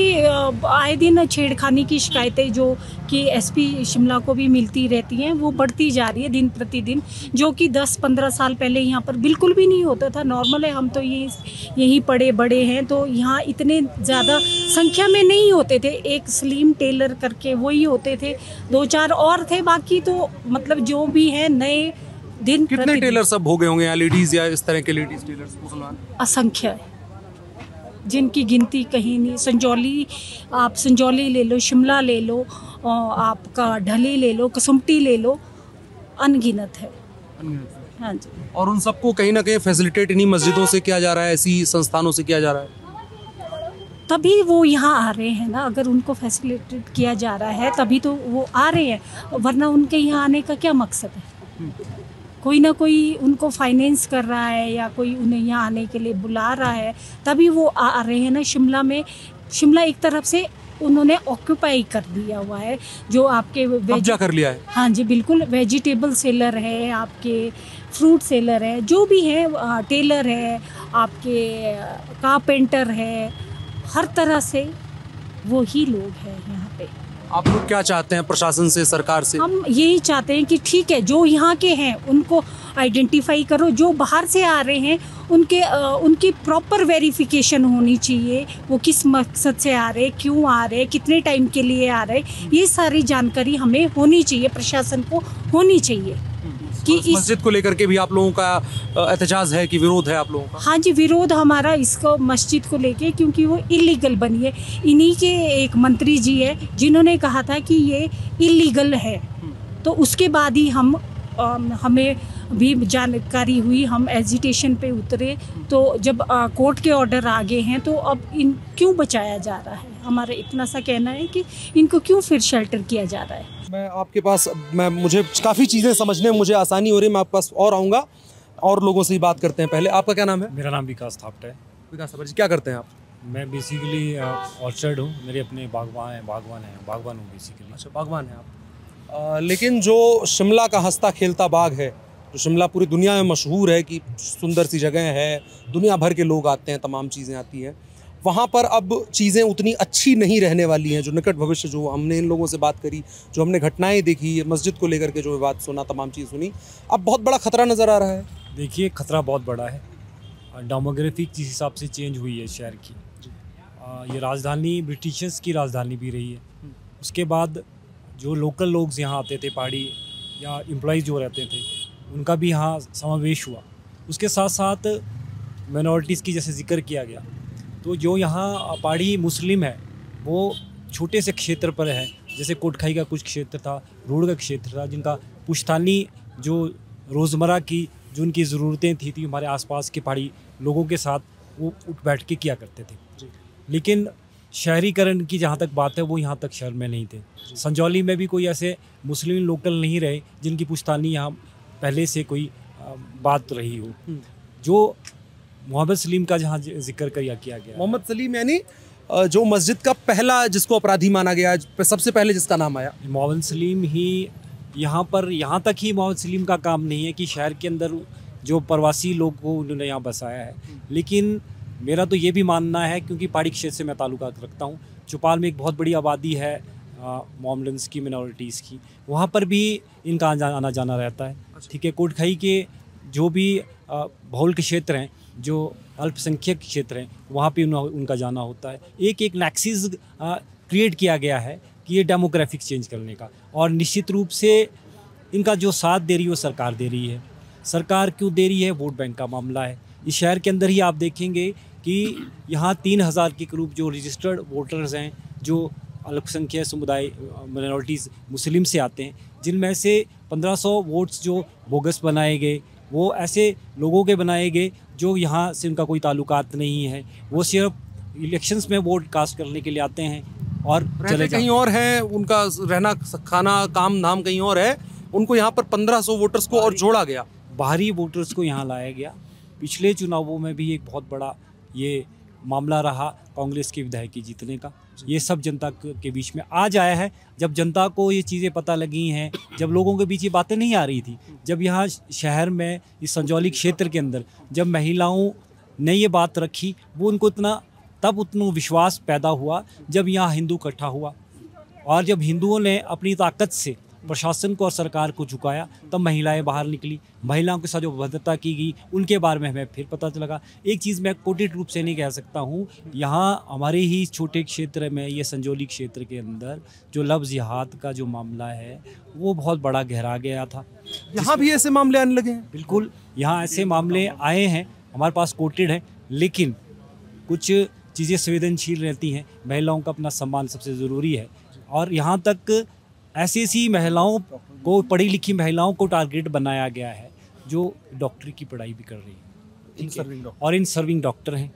S6: आए दिन छेड़खानी की शिकायतें जो कि SP शिमला को भी मिलती रहती हैं, वो बढ़ती जा रही है दिन प्रतिदिन, जो कि 10-15 साल पहले यहाँ पर बिल्कुल भी नहीं होता था। नॉर्मल है, हम तो यहीं पड़े बड़े हैं, तो यहाँ इतने ज़्यादा संख्या में नहीं होते थे। एक सलीम टेलर करके वही होते थे, 2-4 और थे, बाकी तो मतलब जो भी है नए दिन
S5: कितने
S6: प्रतिदिन
S5: टेलर सब हो गए होंगे यहाँ, लेडीज या इस तरह के लेडीज टेलर्स मुसलमान?
S6: असंख्य है, जिनकी गिनती कहीं नहीं। संजौली, आप संजौली ले लो, शिमला ले लो, आपका ढली ले लो, कसुमटी ले लो, अनगिनत है। हाँ जी।
S5: और उन सबको कहीं ना कहीं फैसिलिटेट इन्हीं मस्जिदों से किया जा रहा है, ऐसी संस्थानों से किया जा रहा है।
S6: तभी वो यहाँ आ रहे हैं ना, अगर उनको फैसिलिटेट किया जा रहा है तभी तो वो आ रहे हैं, वरना उनके यहाँ आने का क्या मकसद है? कोई ना कोई उनको फाइनेंस कर रहा है या कोई उन्हें यहाँ आने के लिए बुला रहा है, तभी वो आ रहे हैं ना। शिमला एक तरफ से उन्होंने ऑक्यूपाई कर दिया हुआ है, जो आपके
S5: कब्जा कर लिया है।
S6: हाँ जी बिल्कुल, वेजिटेबल सेलर है, आपके फ्रूट सेलर है, जो भी है, टेलर है, आपके कारपेंटर है, हर तरह से वो ही लोग हैं यहाँ पे।
S5: आप लोग क्या चाहते हैं प्रशासन से, सरकार से?
S6: हम यही चाहते हैं कि ठीक है, जो यहाँ के हैं उनको आइडेंटिफाई करो, जो बाहर से आ रहे हैं उनकी प्रॉपर वेरिफिकेशन होनी चाहिए। वो किस मकसद से आ रहे, क्यों आ रहे, कितने टाइम के लिए आ रहे, ये सारी जानकारी हमें होनी चाहिए, प्रशासन को होनी चाहिए। कि इस
S5: मस्जिद को लेकर के भी आप लोगों का एहतजाज है कि विरोध है आप लोगों का?
S6: हाँ जी, विरोध हमारा इसको मस्जिद को लेके, क्योंकि वो इलीगल बनी है। इन्हीं के एक मंत्री जी है जिन्होंने कहा था कि ये इलीगल है, तो उसके बाद ही हमें भी जानकारी हुई, हम एजिटेशन पे उतरे। तो जब कोर्ट के ऑर्डर आ गए हैं तो अब इन क्यों बचाया जा रहा है? हमारा इतना सा कहना है कि इनको क्यों फिर शेल्टर किया जा रहा है।
S5: मैं आपके पास, मुझे काफ़ी चीज़ें समझने में मुझे आसानी हो रही है, मैं आपके पास और आऊँगा और लोगों से ही बात करते हैं। पहले आपका क्या नाम है?
S2: मेरा नाम विकास थापटा है।
S5: विकास थापटा जी, क्या करते हैं आप?
S2: मैं बेसिकली ऑर्चर्ड हूँ, मेरे अपने बागवान हूँ बेसिकली।
S5: अच्छा, बागवान हैं आप। लेकिन जो शिमला का हंसता खेलता बाग है, जो शिमला पूरी दुनिया में मशहूर है कि सुंदर सी जगह है, दुनिया भर के लोग आते हैं, तमाम चीज़ें आती हैं, वहाँ पर अब चीज़ें उतनी अच्छी नहीं रहने वाली हैं। जो निकट भविष्य, जो हमने इन लोगों से बात करी, जो हमने घटनाएं देखी, मस्जिद को लेकर के जो बात सुना, तमाम चीज़ सुनी, अब बहुत बड़ा खतरा नज़र आ रहा है।
S2: देखिए, खतरा बहुत बड़ा है। डेमोग्राफिक जिस हिसाब से चेंज हुई है शहर की, ये राजधानी ब्रिटिशर्स की राजधानी भी रही है। उसके बाद जो लोकल लोग यहाँ आते थे, पहाड़ी या एम्प्लॉइज़ जो रहते थे, उनका भी यहाँ समावेश हुआ। उसके साथ साथ माइनॉरिटीज़ की जैसे जिक्र किया गया, तो जो यहाँ पहाड़ी मुस्लिम है वो छोटे से क्षेत्र पर है, जैसे कोटखाई का कुछ क्षेत्र था, रोड का क्षेत्र था, जिनका पुश्तैनी जो रोज़मर्रा की जो उनकी ज़रूरतें थी हमारे आसपास के पहाड़ी लोगों के साथ वो उठ बैठ के किया करते थे। लेकिन शहरीकरण की जहाँ तक बात है, वो यहाँ तक शहर में नहीं थे। संजौली में भी कोई ऐसे मुस्लिम लोकल नहीं रहे जिनकी पुश्तैनी यहाँ पहले से कोई बात रही हो। जो मोहम्मद सलीम का जहाँ जिक्र किया गया,
S5: मोहम्मद सलीम यानी जो मस्जिद का पहला जिसको अपराधी माना गया, सबसे पहले जिसका नाम आया,
S2: मोहम्मद सलीम ही यहाँ तक ही मोहम्मद सलीम का काम नहीं है कि शहर के अंदर जो प्रवासी लोग को उन्होंने यहाँ बसाया है। लेकिन मेरा तो ये भी मानना है, क्योंकि पहाड़ी क्षेत्र से मैं ताल्लुकात रखता हूँ, चौपाल में एक बहुत बड़ी आबादी है मोमलन्स की, मिनॉरिटीज़ की, वहाँ पर भी इनका आना जाना रहता है। ठीक है, कोटखाई के जो भी बहुल के क्षेत्र हैं, जो अल्पसंख्यक क्षेत्र हैं, वहाँ पे उनका जाना होता है। एक नैक्सिस क्रिएट किया गया है कि ये डेमोग्राफिक चेंज करने का, और निश्चित रूप से इनका जो साथ दे रही है वो सरकार दे रही है। सरकार क्यों दे रही है? वोट बैंक का मामला है। इस शहर के अंदर ही आप देखेंगे कि यहाँ 3000 के करीब जो रजिस्टर्ड वोटर्स हैं, जो अल्पसंख्यक समुदाय माइनॉरिटीज़ मुस्लिम से आते हैं, जिनमें से 1500 वोट्स जो बोगस बनाए गए, वो ऐसे लोगों के बनाए गए जो यहाँ से उनका कोई ताल्लुकात नहीं है। वो सिर्फ इलेक्शंस में वोट कास्ट करने के लिए आते हैं और चले
S5: कहीं और हैं, उनका रहना खाना काम धाम कहीं और है। उनको यहाँ पर 1500 वोटर्स को और जोड़ा गया,
S2: बाहरी वोटर्स को यहाँ लाया गया। पिछले चुनावों में भी एक बहुत बड़ा ये मामला रहा कांग्रेस के विधायक की जीतने का। ये सब जनता के बीच में आज आया है। जब जनता को ये चीज़ें पता लगी हैं, जब लोगों के बीच ये बातें नहीं आ रही थी, जब यहाँ शहर में इस संजौली क्षेत्र के अंदर जब महिलाओं ने ये बात रखी, वो उनको उतना विश्वास पैदा हुआ जब यहाँ हिंदू इकट्ठा हुआ, और जब हिंदुओं ने अपनी ताकत से प्रशासन को और सरकार को झुकाया, तब महिलाएं बाहर निकली। महिलाओं के साथ जो भद्रता की गई, उनके बारे में हमें फिर पता लगा। एक चीज़ मैं कोटित रूप से नहीं कह सकता हूँ, यहाँ हमारे ही छोटे क्षेत्र में, ये संजौली क्षेत्र के अंदर जो लव जिहाद का जो मामला है, वो बहुत बड़ा गहरा गया था।
S5: यहाँ भी ऐसे मामले आने लगे हैं?
S4: बिल्कुल, यहाँ ऐसे मामले आए हैं, हमारे पास कोटेड है, लेकिन कुछ चीज़ें संवेदनशील रहती हैं। महिलाओं का अपना सम्मान सबसे ज़रूरी है, और यहाँ तक ऐसी महिलाओं को, पढ़ी लिखी महिलाओं को टारगेट बनाया गया है जो डॉक्टरी की पढ़ाई भी कर रही है, ठीक है, और इन सर्विंग डॉक्टर हैं,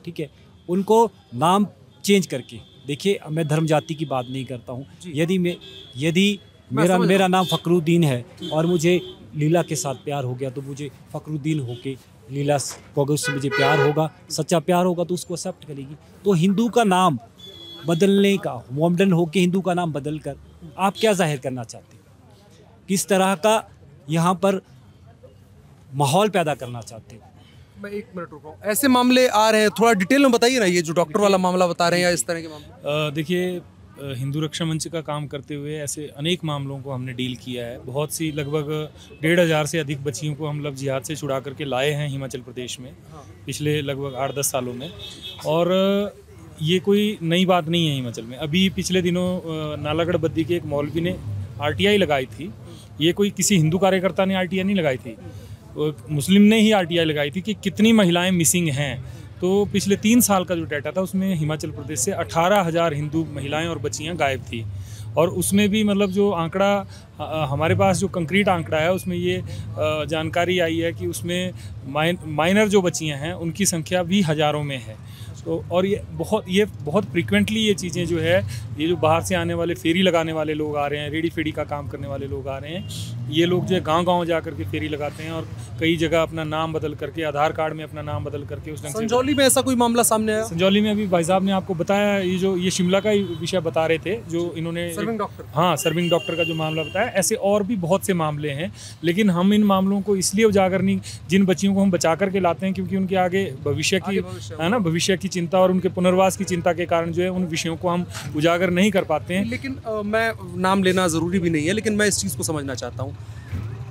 S4: ठीक है। उनको नाम चेंज करके, देखिए मैं धर्म जाति की बात नहीं करता हूँ, यदि मेरा नाम फखरुद्दीन है और मुझे लीला के साथ प्यार हो गया, तो मुझे फखरुद्दीन होके लीला को अगर उससे मुझे प्यार होगा, सच्चा प्यार होगा, तो उसको एक्सेप्ट करेगी। तो हिंदू का नाम बदलने का, मॉडर्न होके हिंदू का नाम बदल कर आप क्या जाहिर करना चाहते हैं? किस तरह का यहाँ पर माहौल पैदा करना चाहते हैं?
S5: मैं 1 मिनट रुका, ऐसे मामले आ रहे हैं, थोड़ा डिटेल में बताइए ना, ये जो डॉक्टर वाला मामला बता रहे हैं या इस तरह के मामले।
S2: देखिए, हिंदू रक्षा मंच का काम करते हुए ऐसे अनेक मामलों को हमने डील किया है। बहुत सी, लगभग 1500 से अधिक बच्चियों को हम लोग जिहाद से छुड़ा करके लाए हैं हिमाचल प्रदेश में पिछले लगभग 8-10 सालों में। और ये कोई नई बात नहीं है हिमाचल में। अभी पिछले दिनों नालागढ़ बद्दी के एक मौलवी ने RTI लगाई थी। ये कोई किसी हिंदू कार्यकर्ता ने RTI नहीं लगाई थी, मुस्लिम ने ही RTI लगाई थी कि कितनी महिलाएं मिसिंग हैं। तो पिछले 3 साल का जो डाटा था उसमें हिमाचल प्रदेश से 18,000 हिंदू महिलाएं और बच्चियां गायब थी। और उसमें भी मतलब जो आंकड़ा हमारे पास, जो कंक्रीट आंकड़ा है, उसमें ये जानकारी आई है कि उसमें माइनर जो बच्चियां हैं उनकी संख्या भी हज़ारों में है। तो और ये बहुत फ्रीक्वेंटली ये चीज़ें जो है, ये जो बाहर से आने वाले फेरी लगाने वाले लोग आ रहे हैं, रेडी फेरी का काम करने वाले लोग आ रहे हैं, ये लोग जो है गांव-गांव जा करके फेरी लगाते हैं और कई जगह अपना नाम बदल करके, आधार कार्ड में अपना नाम बदल करके उस ढंग से।
S5: संजौली में ऐसा कोई मामला सामने आया?
S2: संजौली में अभी भाई साहब ने आपको बताया, ये शिमला का ही विषय बता रहे थे, जो इन्होंने
S5: सर्विंग डॉक्टर,
S2: हाँ, सर्विंग डॉक्टर का जो मामला बताया। ऐसे और भी बहुत से मामले हैं, लेकिन हम इन मामलों को इसलिए उजागर नहीं, जिन बच्चियों को हम बचा करके लाते हैं क्योंकि उनके आगे भविष्य की है ना, भविष्य की चिंता और उनके पुनर्वास की चिंता के कारण जो है उन विषयों को हम उजागर नहीं कर पाते हैं।
S5: लेकिन मैं नाम लेना ज़रूरी भी नहीं है, लेकिन मैं इस चीज़ को समझना चाहता हूँ।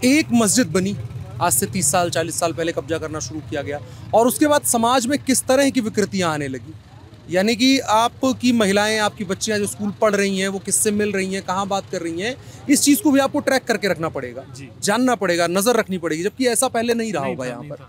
S5: एक मस्जिद बनी, आज से 30 साल 40 साल पहले कब्जा करना शुरू किया गया, और उसके बाद समाज में किस तरह की विकृतियाँ आने लगी। यानी कि आपकी महिलाएं, आपकी बच्चियां जो स्कूल पढ़ रही हैं, वो किससे मिल रही हैं, कहाँ बात कर रही हैं, इस चीज़ को भी आपको ट्रैक करके रखना पड़ेगा, जानना पड़ेगा, नज़र रखनी पड़ेगी, जबकि ऐसा पहले नहीं रहा होगा यहाँ पर।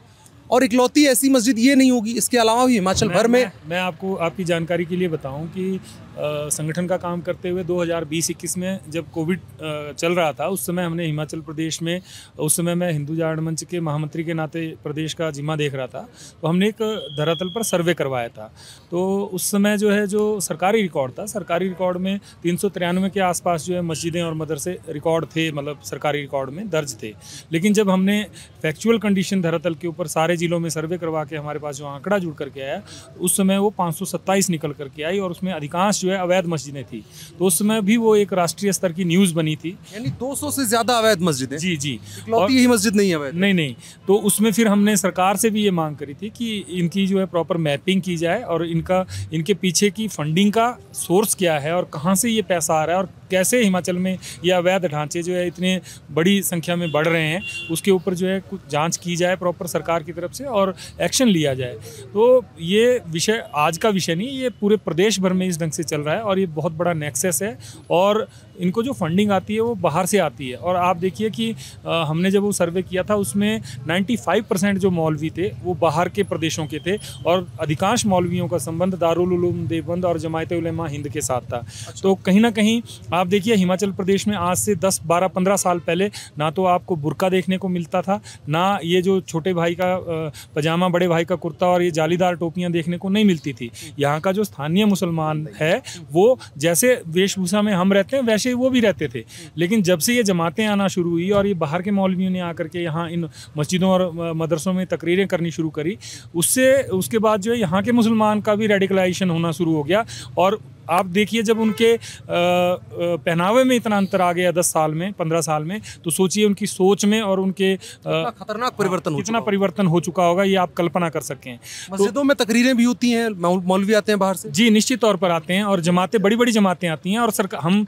S5: और इकलौती ऐसी मस्जिद ये नहीं होगी, इसके अलावा भी हिमाचल भर में।
S2: मैं आपको आपकी जानकारी के लिए बताऊं कि संगठन का काम करते हुए 2020-21 में जब कोविड चल रहा था, उस समय हमने हिमाचल प्रदेश में, उस समय मैं हिंदू जागरण मंच के महामंत्री के नाते प्रदेश का जिम्मा देख रहा था, तो हमने एक धरातल पर सर्वे करवाया था। तो उस समय जो है, जो सरकारी रिकॉर्ड था, सरकारी रिकॉर्ड में 393 के आसपास जो है मस्जिदें और मदरसे रिकॉर्ड थे, मतलब सरकारी रिकॉर्ड में दर्ज थे। लेकिन जब हमने फैक्चुअल कंडीशन धरातल के ऊपर सारे जिलों में सर्वे करवा के हमारे पास जो आंकड़ा जुड़ करके आया, उस समय वो 527 निकल करके आई, और उसमें अधिकांश जो है अवैध मस्जिदें थी। तो उस समय भी वो एक राष्ट्रीय स्तर की न्यूज़ बनी थी।
S5: यानी 200 से ज़्यादा अवैध मस्जिदें?
S2: जी।
S5: इकलौती यही मस्जिद नहीं है अवैध?
S2: नहीं। तो उसमें फिर हमने सरकार से भी ये मांग करी थी कि इनकी जो है प्रॉपर मैपिंग की जाए, और इनके पीछे की फंडिंग का सोर्स क्या है और कहाँ से ये पैसा आ रहा है, और कैसे हिमाचल में ये अवैध ढांचे जो है इतने बड़ी संख्या में बढ़ रहे हैं, उसके ऊपर जो है कुछ जांच की जाए प्रॉपर सरकार की तरफ से और एक्शन लिया जाए। तो ये विषय आज का विषय नहीं, ये पूरे प्रदेश भर में इस ढंग से चल रहा है, और ये बहुत बड़ा नेक्सस है। और इनको जो फंडिंग आती है वो बाहर से आती है। और आप देखिए कि हमने जब वो सर्वे किया था, उसमें 95% जो मौलवी थे वो बाहर के प्रदेशों के थे, और अधिकांश मौलवियों का संबंध दारुल उलूम देवबंद और जमायत उलेमा हिंद के साथ था। तो कहीं ना कहीं आप देखिए, हिमाचल प्रदेश में आज से 10, 12, 15 साल पहले ना तो आपको बुर्का देखने को मिलता था, ना ये जो छोटे भाई का पजामा, बड़े भाई का कुर्ता और ये जालीदार टोपियां देखने को नहीं मिलती थी। यहाँ का जो स्थानीय मुसलमान है, वो जैसे वेशभूषा में हम रहते हैं वैसे वो भी रहते थे। लेकिन जब से ये जमातें आना शुरू हुई और ये बाहर के मौलवियों ने आकर के यहाँ इन मस्जिदों और मदरसों में तकरीरें करनी शुरू करी, उसके बाद जो है यहाँ के मुसलमान का भी रेडिकलाइजेशन होना शुरू हो गया। और आप देखिए, जब उनके पहनावे में इतना अंतर आ गया 10 साल में, 15 साल में, तो सोचिए उनकी सोच में और उनके
S5: खतरनाक परिवर्तन
S2: कितना परिवर्तन हो चुका होगा, ये आप कल्पना कर सकते हैं।
S5: मस्जिदों में तकरीरें भी होती हैं, मौलवी आते हैं बाहर से?
S2: जी, निश्चित तौर पर आते हैं, और जमातें, बड़ी बड़ी जमातें आती हैं। और हम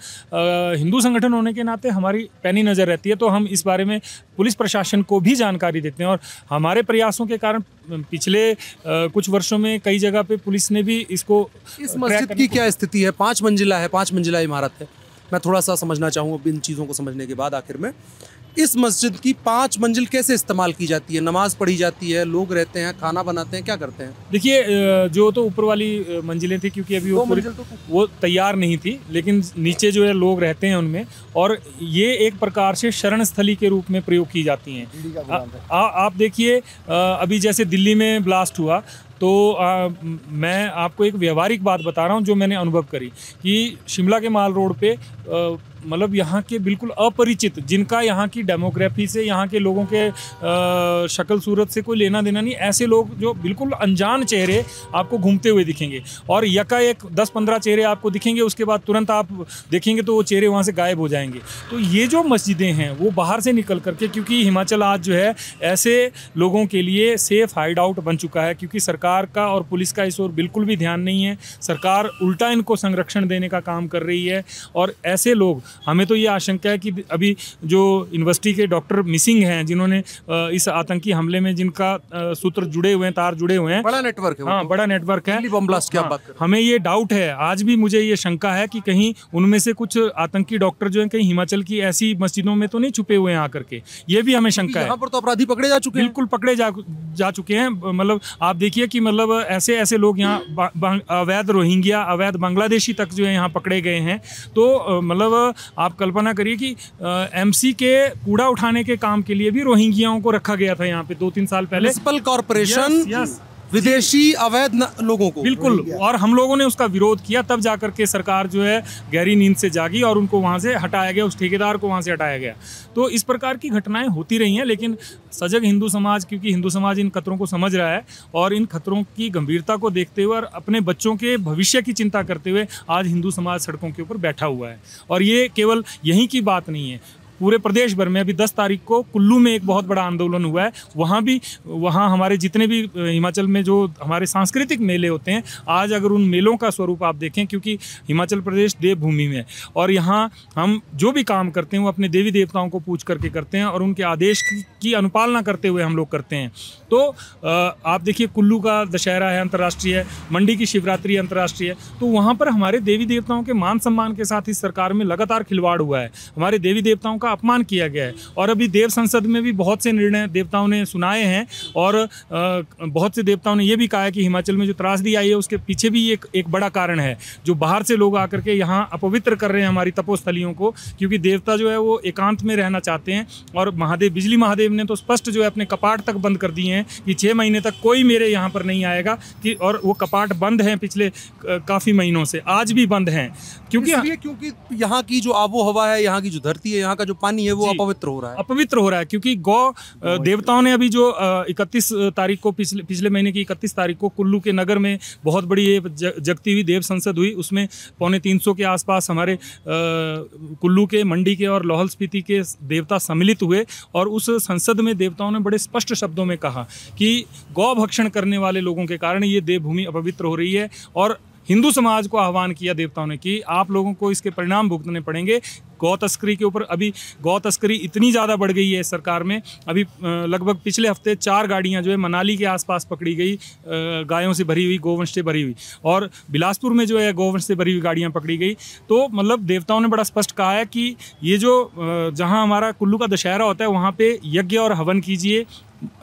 S2: हिंदू संगठन होने के नाते हमारी पैनी नज़र रहती है, तो हम इस बारे में पुलिस प्रशासन को भी जानकारी देते हैं। और हमारे प्रयासों के कारण पिछले कुछ वर्षों में कई जगह पे पुलिस ने भी इसको।
S5: इस मस्जिद की क्या स्थिति है? 5 मंजिला है, 5 मंजिला इमारत है, मैं थोड़ा सा समझना चाहूँ अब इन चीज़ों को समझने के बाद आखिर में, इस मस्जिद की 5 मंजिल कैसे इस्तेमाल की जाती है? नमाज पढ़ी जाती है, लोग रहते हैं, खाना बनाते हैं, क्या करते हैं?
S2: देखिए, जो तो ऊपर वाली मंजिलें थी, क्योंकि अभी वो तैयार नहीं थी, लेकिन नीचे जो है लोग रहते हैं उनमें, और ये एक प्रकार से शरण स्थली के रूप में प्रयोग की जाती हैं। आप देखिए, अभी जैसे दिल्ली में ब्लास्ट हुआ, तो मैं आपको एक व्यवहारिक बात बता रहा हूँ जो मैंने अनुभव करी, कि शिमला के माल रोड पे मतलब यहाँ के बिल्कुल अपरिचित, जिनका यहाँ की डेमोग्राफी से, यहाँ के लोगों के शक्ल सूरत से कोई लेना देना नहीं, ऐसे लोग जो बिल्कुल अनजान चेहरे आपको घूमते हुए दिखेंगे, और यकाएक 10-15 चेहरे आपको दिखेंगे, उसके बाद तुरंत आप देखेंगे तो वो चेहरे वहाँ से गायब हो जाएंगे। तो ये जो मस्जिदें हैं वो बाहर से निकल करके, क्योंकि हिमाचल आज जो है ऐसे लोगों के लिए सेफ हाइड आउट बन चुका है, क्योंकि सरकार का और पुलिस का इस ओर बिल्कुल भी ध्यान नहीं है। सरकार उल्टा इनको संरक्षण देने का काम कर रही है, और ऐसे लोग, हमें तो ये आशंका है कि अभी जो यूनिवर्सिटी के डॉक्टर मिसिंग हैं, जिन्होंने इस आतंकी हमले में जिनका सूत्र जुड़े हुए हैं, तार जुड़े हुए हैं,
S5: बड़ा नेटवर्क है।
S2: हाँ, बड़ा नेटवर्क है।
S5: बम ब्लास्ट की आप बात कर रहे हैं।
S2: हमें ये डाउट है, आज भी मुझे ये शंका है कि कहीं उनमें से कुछ आतंकी डॉक्टर जो हैं कहीं हिमाचल की ऐसी मस्जिदों में तो नहीं छुपे हुए हैं आकर के, ये भी हमें शंका है।
S5: यहाँ पर तो अपराधी पकड़े जा चुके हैं।
S2: बिल्कुल पकड़े जा चुके हैं। मतलब आप देखिए कि मतलब ऐसे लोग यहाँ अवैध रोहिंग्या, अवैध बांग्लादेशी तक जो है यहाँ पकड़े गए हैं। तो मतलब आप कल्पना करिए कि एमसी के कूड़ा उठाने के काम के लिए भी रोहिंग्याओं को रखा गया था यहाँ पे 2-3 साल पहले।
S5: म्युनिसिपल कॉर्पोरेशन विदेशी अवैध लोगों को,
S2: बिल्कुल, और हम लोगों ने उसका विरोध किया, तब जाकर के सरकार जो है गहरी नींद से जागी और उनको वहाँ से हटाया गया, उस ठेकेदार को वहाँ से हटाया गया। तो इस प्रकार की घटनाएं होती रही हैं, लेकिन सजग हिंदू समाज, क्योंकि हिंदू समाज इन खतरों को समझ रहा है और इन खतरों की गंभीरता को देखते हुए और अपने बच्चों के भविष्य की चिंता करते हुए आज हिंदू समाज सड़कों के ऊपर बैठा हुआ है। और ये केवल यहीं की बात नहीं है, पूरे प्रदेश भर में। अभी 10 तारीख को कुल्लू में एक बहुत बड़ा आंदोलन हुआ है, वहाँ हमारे जितने भी हिमाचल में जो हमारे सांस्कृतिक मेले होते हैं, आज अगर उन मेलों का स्वरूप आप देखें, क्योंकि हिमाचल प्रदेश देवभूमि में है और यहाँ हम जो भी काम करते हैं वो अपने देवी देवताओं को पूज करके करते हैं और उनके आदेश की अनुपालना करते हुए हम लोग करते हैं। तो आप देखिए, कुल्लू का दशहरा है अंतर्राष्ट्रीय, मंडी की शिवरात्रि अंतर्राष्ट्रीय है, तो वहाँ पर हमारे देवी देवताओं के मान सम्मान के साथ इस सरकार में लगातार खिलवाड़ हुआ है, हमारे देवी देवताओं का अपमान किया गया है। और अभी देव संसद में भी बहुत से निर्णय देवताओं ने सुनाए हैं और बहुत से देवताओं ने यह भी कहा है कि हिमाचल में जो त्रासदी आई है उसके पीछे भी एक बड़ा कारण है, जो बाहर से लोग आकर के यहाँ अपवित्र कर रहे हैं हमारी तपोस्थलियों को, क्योंकि देवता जो है वो एकांत में रहना चाहते हैं। और महादेव, बिजली महादेव ने तो स्पष्ट जो है अपने कपाट तक बंद कर दिए हैं कि 6 महीने तक कोई मेरे यहाँ पर नहीं आएगा, कि और वो कपाट बंद हैं पिछले काफ़ी महीनों से, आज भी बंद हैं।
S5: क्योंकि यहाँ की जो आबो हवा है, यहाँ की जो धरती है, यहाँ का जो पानी है वो अपवित्र हो रहा है, क्योंकि गौ देवताओं ने अभी जो 31 तारीख को, पिछले महीने की 31 तारीख को कुल्लू के नगर में बहुत बड़ी ये जगती हुई देव संसद हुई। उसमें 350 के आसपास हमारे कुल्लू के, मंडी के और लाहौल स्पीति के देवता सम्मिलित हुए और उस संसद में देवताओं ने बड़े स्पष्ट शब्दों में कहा कि गौ भक्षण करने वाले लोगों के कारण ये देवभूमि अपवित्र हो रही है। और हिंदू समाज को आह्वान किया देवताओं ने कि आप लोगों को इसके परिणाम भुगतने पड़ेंगे। गौ तस्करी के ऊपर, अभी गौ तस्करी इतनी ज़्यादा बढ़ गई है सरकार में, अभी लगभग पिछले हफ्ते 4 गाड़ियां जो है मनाली के आसपास पकड़ी गई, गायों से भरी हुई, गोवंश से भरी हुई, और बिलासपुर में जो है गोवंश से भरी हुई गाड़ियां पकड़ी गई। तो मतलब देवताओं ने बड़ा स्पष्ट कहा है कि ये जो जहाँ हमारा कुल्लू का दशहरा होता है वहाँ पर यज्ञ और हवन कीजिए।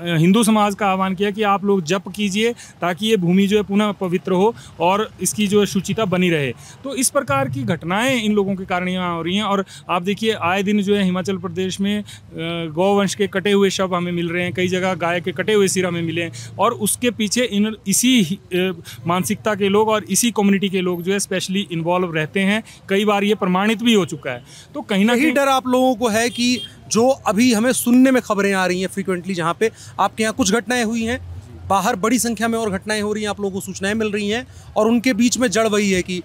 S5: हिंदू समाज का आह्वान किया कि आप लोग जप कीजिए ताकि ये भूमि जो है पुनः पवित्र हो और इसकी जो शुचिता बनी रहे। तो इस प्रकार की घटनाएं इन लोगों के कारण यहाँ हो रही हैं। और आप देखिए, आए दिन जो है हिमाचल प्रदेश में गौवंश के कटे हुए शव हमें मिल रहे हैं, कई जगह गाय के कटे हुए सिर हमें मिले हैं, और उसके पीछे इसी मानसिकता के लोग और इसी कम्युनिटी के लोग जो है स्पेशली इन्वॉल्व रहते हैं। कई बार ये प्रमाणित भी हो चुका है। तो कहीं ना कहीं डर आप लोगों को है कि जो अभी हमें सुनने में खबरें आ रही हैं फ्रीक्वेंटली, जहाँ पे आपके यहाँ कुछ घटनाएं हुई हैं, बाहर बड़ी संख्या में और घटनाएं हो रही हैं, आप लोगों को सूचनाएं मिल रही हैं, और उनके बीच में जड़ वही है कि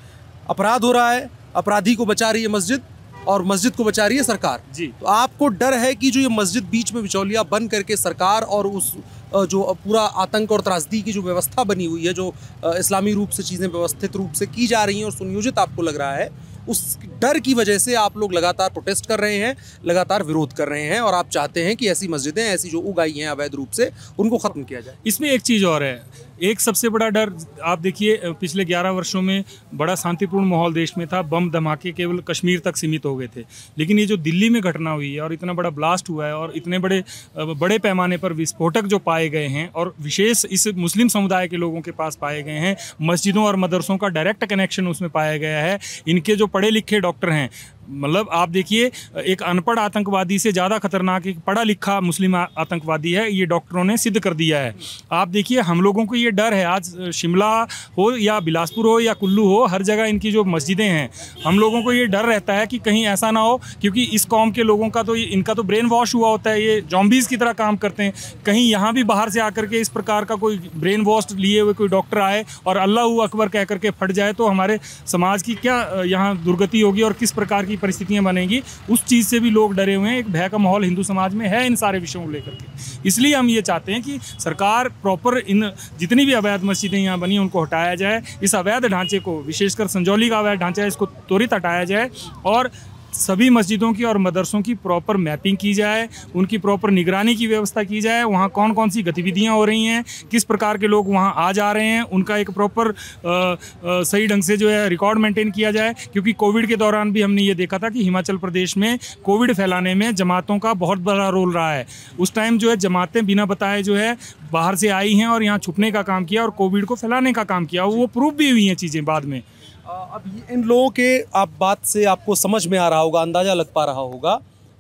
S5: अपराध हो रहा है, अपराधी को बचा रही है मस्जिद और मस्जिद को बचा रही है सरकार जी। तो आपको डर है कि जो ये मस्जिद बीच में बिचौलिया बन करके सरकार और उस जो पूरा आतंक और त्रासदी की जो व्यवस्था बनी हुई है, जो इस्लामी रूप से चीज़ें व्यवस्थित रूप से की जा रही हैं और सुनियोजित आपको लग रहा है, उस डर की वजह से आप लोग लगातार प्रोटेस्ट कर रहे हैं, लगातार विरोध कर रहे हैं, और आप चाहते हैं कि ऐसी मस्जिदें, ऐसी जो उगाई हैं अवैध रूप से, उनको ख़त्म किया जाए।
S2: इसमें एक चीज़ और है, एक सबसे बड़ा डर आप देखिए, पिछले 11 वर्षों में बड़ा शांतिपूर्ण माहौल देश में था, बम धमाके केवल कश्मीर तक सीमित हो गए थे। लेकिन ये जो दिल्ली में घटना हुई है और इतना बड़ा ब्लास्ट हुआ है और इतने बड़े पैमाने पर विस्फोटक जो पाए गए हैं और विशेष इस मुस्लिम समुदाय के लोगों के पास पाए गए हैं, मस्जिदों और मदरसों का डायरेक्ट कनेक्शन उसमें पाया गया है। इनके जो पढ़े लिखे डॉक्टर हैं, मतलब आप देखिए, एक अनपढ़ आतंकवादी से ज़्यादा खतरनाक एक पढ़ा लिखा मुस्लिम आतंकवादी है, ये डॉक्टरों ने सिद्ध कर दिया है। आप देखिए, हम लोगों को ये डर है, आज शिमला हो या बिलासपुर हो या कुल्लू हो, हर जगह इनकी जो मस्जिदें हैं, हम लोगों को ये डर रहता है कि कहीं ऐसा ना हो, क्योंकि इस कौम के लोगों का तो इनका तो ब्रेन वॉश हुआ होता है, ये जॉम्बीज़ की तरह काम करते हैं। कहीं यहाँ भी बाहर से आकर के इस प्रकार का कोई ब्रेन वॉश लिए हुए कोई डॉक्टर आए और अल्लाह अकबर कह करके फट जाए, तो हमारे समाज की क्या यहाँ दुर्गति होगी और किस प्रकार की परिस्थितियाँ बनेंगी, उस चीज़ से भी लोग डरे हुए हैं। एक भय का माहौल हिंदू समाज में है इन सारे विषयों को लेकर के। इसलिए हम ये चाहते हैं कि सरकार प्रॉपर इन जितनी भी अवैध मस्जिदें यहाँ बनी उनको हटाया जाए, इस अवैध ढांचे को, विशेषकर संजौली का अवैध ढांचा है, इसको त्वरित हटाया जाए और सभी मस्जिदों की और मदरसों की प्रॉपर मैपिंग की जाए, उनकी प्रॉपर निगरानी की व्यवस्था की जाए, वहाँ कौन कौन सी गतिविधियाँ हो रही हैं, किस प्रकार के लोग वहाँ आ जा रहे हैं, उनका एक प्रॉपर सही ढंग से जो है रिकॉर्ड मेंटेन किया जाए। क्योंकि कोविड के दौरान भी हमने ये देखा था कि हिमाचल प्रदेश में कोविड फैलाने में जमातों का बहुत बड़ा रोल रहा है। उस टाइम जो है जमातें बिना बताए जो है बाहर से आई हैं और यहाँ छुपने का काम किया और कोविड को फैलाने का काम किया, वो प्रूफ भी हुई हैं चीज़ें बाद में।
S5: अब इन लोगों के आप बात से आपको समझ में आ रहा होगा, अंदाज़ा लग पा रहा होगा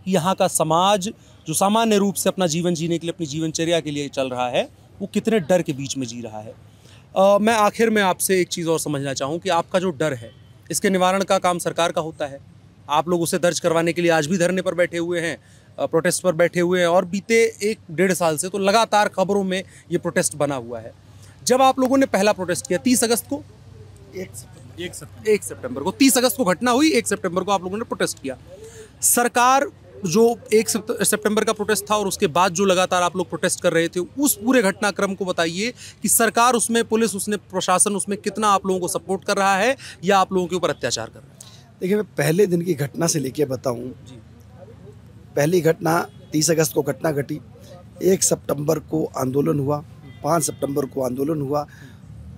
S5: कि यहाँ का समाज जो सामान्य रूप से अपना जीवन जीने के लिए, अपनी जीवनचर्या के लिए चल रहा है, वो कितने डर के बीच में जी रहा है। मैं आखिर में आपसे एक चीज़ और समझना चाहूँ कि आपका जो डर है, इसके निवारण का काम सरकार का होता है। आप लोग उसे दर्ज करवाने के लिए आज भी धरने पर बैठे हुए हैं, प्रोटेस्ट पर बैठे हुए हैं और बीते 1-1.5 साल से तो लगातार खबरों में ये प्रोटेस्ट बना हुआ है। जब आप लोगों ने पहला प्रोटेस्ट किया 30 अगस्त को, 1 सितंबर को, 30 अगस्त को घटना हुई, 1 सितंबर को आप लोगों ने प्रोटेस्ट किया। सरकार जो 1 सितंबर का प्रोटेस्ट था और उसके बाद जो लगातार आप लोग प्रोटेस्ट कर रहे थे, उस पूरे घटनाक्रम को बताइए कि सरकार उसमें, पुलिस उसने, प्रशासन उसमें कितना आप लोगों को सपोर्ट कर रहा है या आप लोगों के ऊपर अत्याचार कर रहा है?
S3: देखिए, मैं पहले दिन की घटना से लेके बताऊं। पहली घटना 30 अगस्त को घटना घटी, 1 सितंबर को आंदोलन हुआ, 5 सितंबर को आंदोलन हुआ।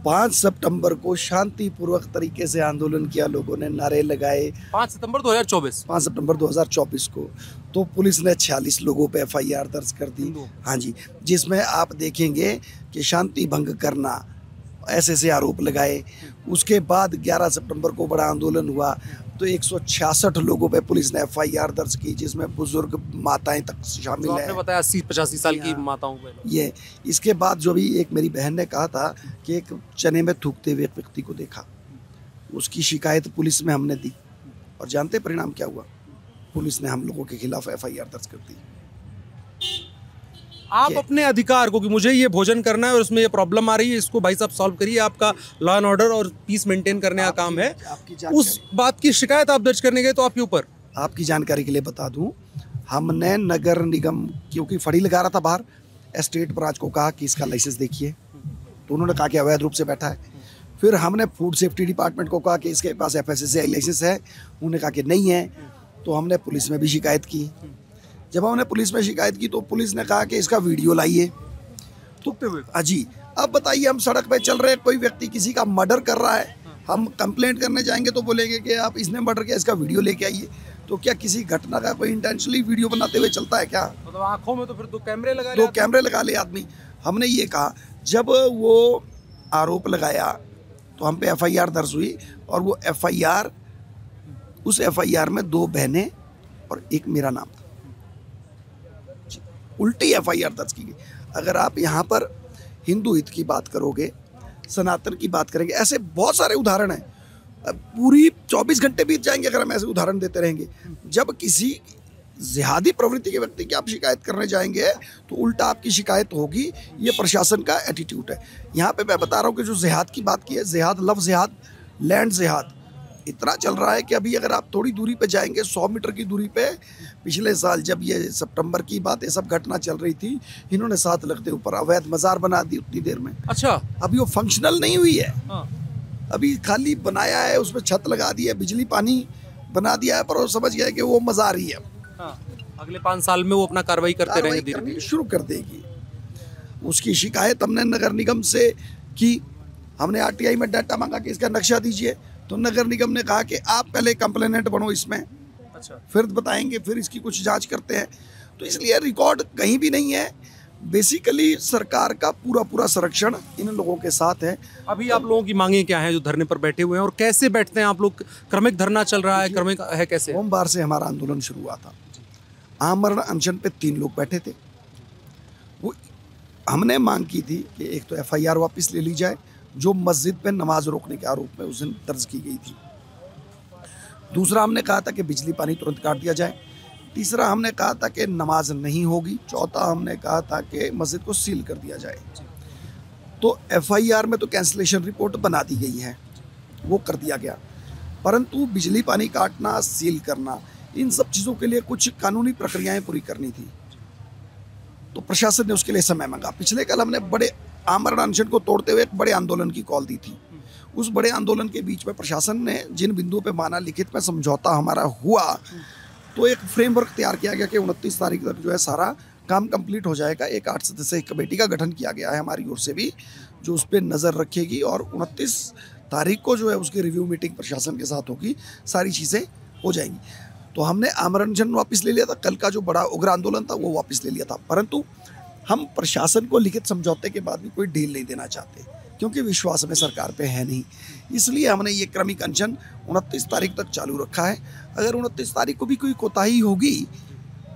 S3: 5 सितंबर को शांतिपूर्वक तरीके से आंदोलन किया, लोगों ने नारे लगाए।
S5: 5 सितंबर 2024,
S3: 5 सितंबर 2024 को तो पुलिस ने 46 लोगों पे FIR दर्ज कर दी। हाँ जी, जिसमें आप देखेंगे कि शांति भंग करना, ऐसे आरोप लगाए। उसके बाद 11 सितंबर को बड़ा आंदोलन हुआ तो 166 लोगों पे पुलिस ने FIR दर्ज की, जिसमें बुजुर्ग माताएं तक शामिल हैं।
S5: आपने बताया 80-85 साल की माताओं पे।
S3: ये इसके बाद जो भी एक मेरी बहन ने कहा था कि एक चने में थूकते हुए एक व्यक्ति को देखा, उसकी शिकायत पुलिस में हमने दी और जानते परिणाम क्या हुआ? पुलिस ने हम लोगों के खिलाफ FIR दर्ज कर दी।
S5: आप अपने अधिकार को, कि मुझे ये भोजन करना है और उसमें ये प्रॉब्लम आ रही है, इसको भाई साहब सॉल्व करिए, आपका लॉ एंड ऑर्डर और पीस मेंटेन करने का काम है। उस बात की शिकायत आप दर्ज करने गए तो आपके ऊपर,
S3: आपकी जानकारी के लिए बता दूं, हमने नगर निगम, क्योंकि फड़ी लगा रहा था बाहर, एस्टेट ब्रांच को कहा कि इसका लाइसेंस देखिए, तो उन्होंने कहा कि अवैध रूप से बैठा है। फिर हमने फूड सेफ्टी डिपार्टमेंट को कहा कि इसके पास FSSAI लाइसेंस है, उन्होंने कहा कि नहीं है। तो हमने पुलिस में भी शिकायत की। जब हमने पुलिस में शिकायत की तो पुलिस ने कहा कि इसका वीडियो लाइए।
S5: तो
S3: जी, अब बताइए, हम सड़क पे चल रहे हैं, कोई व्यक्ति किसी का मर्डर कर रहा है, हम कंप्लेंट करने जाएंगे तो बोलेंगे कि आप इसने मर्डर किया, इसका वीडियो लेके आइए। तो क्या किसी घटना का कोई इंटेंशनली वीडियो बनाते हुए चलता है क्या?
S5: मतलब आंखों में तो फिर 2 कैमरे लगा ले,
S3: 2 कैमरे लगा ले आदमी। हमने ये कहा, जब वो आरोप लगाया तो हम पे FIR दर्ज हुई और वो FIR, उस FIR में 2 बहनें और एक मेरा नाम था। उल्टी FIR दर्ज की गई। अगर आप यहाँ पर हिंदू हित की बात करोगे, सनातन की बात करेंगे, ऐसे बहुत सारे उदाहरण हैं। अब पूरी 24 घंटे बीत जाएंगे अगर हम ऐसे उदाहरण देते रहेंगे। जब किसी जिहादी प्रवृत्ति के व्यक्ति की आप शिकायत करने जाएंगे तो उल्टा आपकी शिकायत होगी। ये प्रशासन का एटीट्यूड है। यहाँ पे मैं बता रहा हूँ कि जो जिहाद की बात की है, जिहाद, लव जिहाद, लैंड जिहाद इतना चल रहा है कि अभी अगर आप थोड़ी दूरी पे जाएंगे, 100 मीटर की दूरी पे, पिछले साल जब ये सितंबर की बात, ये सब घटना चल रही थी, इन्होंने 7 लाख के ऊपर अवैध मज़ार बना दी उतनी देर में।
S5: अच्छा,
S3: अभी वो फंक्शनल नहीं हुई है।
S5: हाँ।
S3: अभी खाली बनाया है, उसमें छत लगा दी है, बिजली पानी बना दिया है, पर वो समझ गया कि वो मज़ार ही है।
S5: हाँ। अगले 5 साल में वो अपना कार्रवाई करते रहेंगे, धीरे धीरे
S3: शुरू कर देगी। उसकी शिकायत हमने नगर निगम से कि हमने आरटीआई में डाटा मांगा कि इसका नक्शा दीजिए, तो नगर निगम ने कहा कि आप पहले कंप्लेनेंट बनो इसमें,
S5: अच्छा,
S3: फिर बताएंगे, फिर इसकी कुछ जांच करते हैं। तो इसलिए रिकॉर्ड कहीं भी नहीं है। बेसिकली सरकार का पूरा संरक्षण इन लोगों के साथ है।
S5: अभी आप लोगों की मांगे क्या हैं जो धरने पर बैठे हुए हैं, और कैसे बैठते हैं आप लोग? क्रमिक धरना चल रहा है, क्रमिक है कैसे?
S3: सोमवार से हमारा आंदोलन शुरू हुआ था। आमरण अनशन पे 3 लोग बैठे थे। वो हमने मांग की थी कि एक तो एफआईआर वापस ले ली जाए जो मस्जिद पे नमाज रोकने के आरोप में उस दिन दर्ज की गई थी। दूसरा हमने कहा था कि बिजली पानी तुरंत काट दिया जाए। तीसरा हमने कहा था कि नमाज नहीं होगी। चौथा हमने कहा था कि मस्जिद को सील कर दिया जाए। तो एफआईआर में तो कैंसलेशन रिपोर्ट बना दी गई है, वो कर दिया गया, परंतु बिजली पानी काटना, सील करना, इन सब चीज़ों के लिए कुछ कानूनी प्रक्रियाएं पूरी करनी थी। तो प्रशासन ने उसके लिए समय मांगा। पिछले कल हमने बड़े आमरण अनशन को तोड़ते हुए एक बड़े आंदोलन की कॉल दी थी। उस बड़े आंदोलन के बीच में प्रशासन ने जिन बिंदुओं पे माना, लिखित में समझौता हमारा हुआ, तो एक फ्रेमवर्क तैयार किया गया कि 29 तारीख तक जो है सारा काम कंप्लीट हो जाएगा। एक 8 सदस्यीय कमेटी का गठन किया गया है हमारी ओर से भी, जो उस पर नज़र रखेगी, और 29 तारीख को जो है उसकी रिव्यू मीटिंग प्रशासन के साथ होगी, सारी चीज़ें हो जाएंगी। तो हमने आमरण अनशन वापस ले लिया था। कल का जो बड़ा उग्र आंदोलन था वो वापस ले लिया था, परंतु हम प्रशासन को लिखित समझौते के बाद भी कोई ढील नहीं देना चाहते, क्योंकि विश्वास में सरकार पे है नहीं। इसलिए हमने ये क्रमिक अनशन 29 तारीख तक चालू रखा है। अगर 29 तारीख को भी कोई कोताही होगी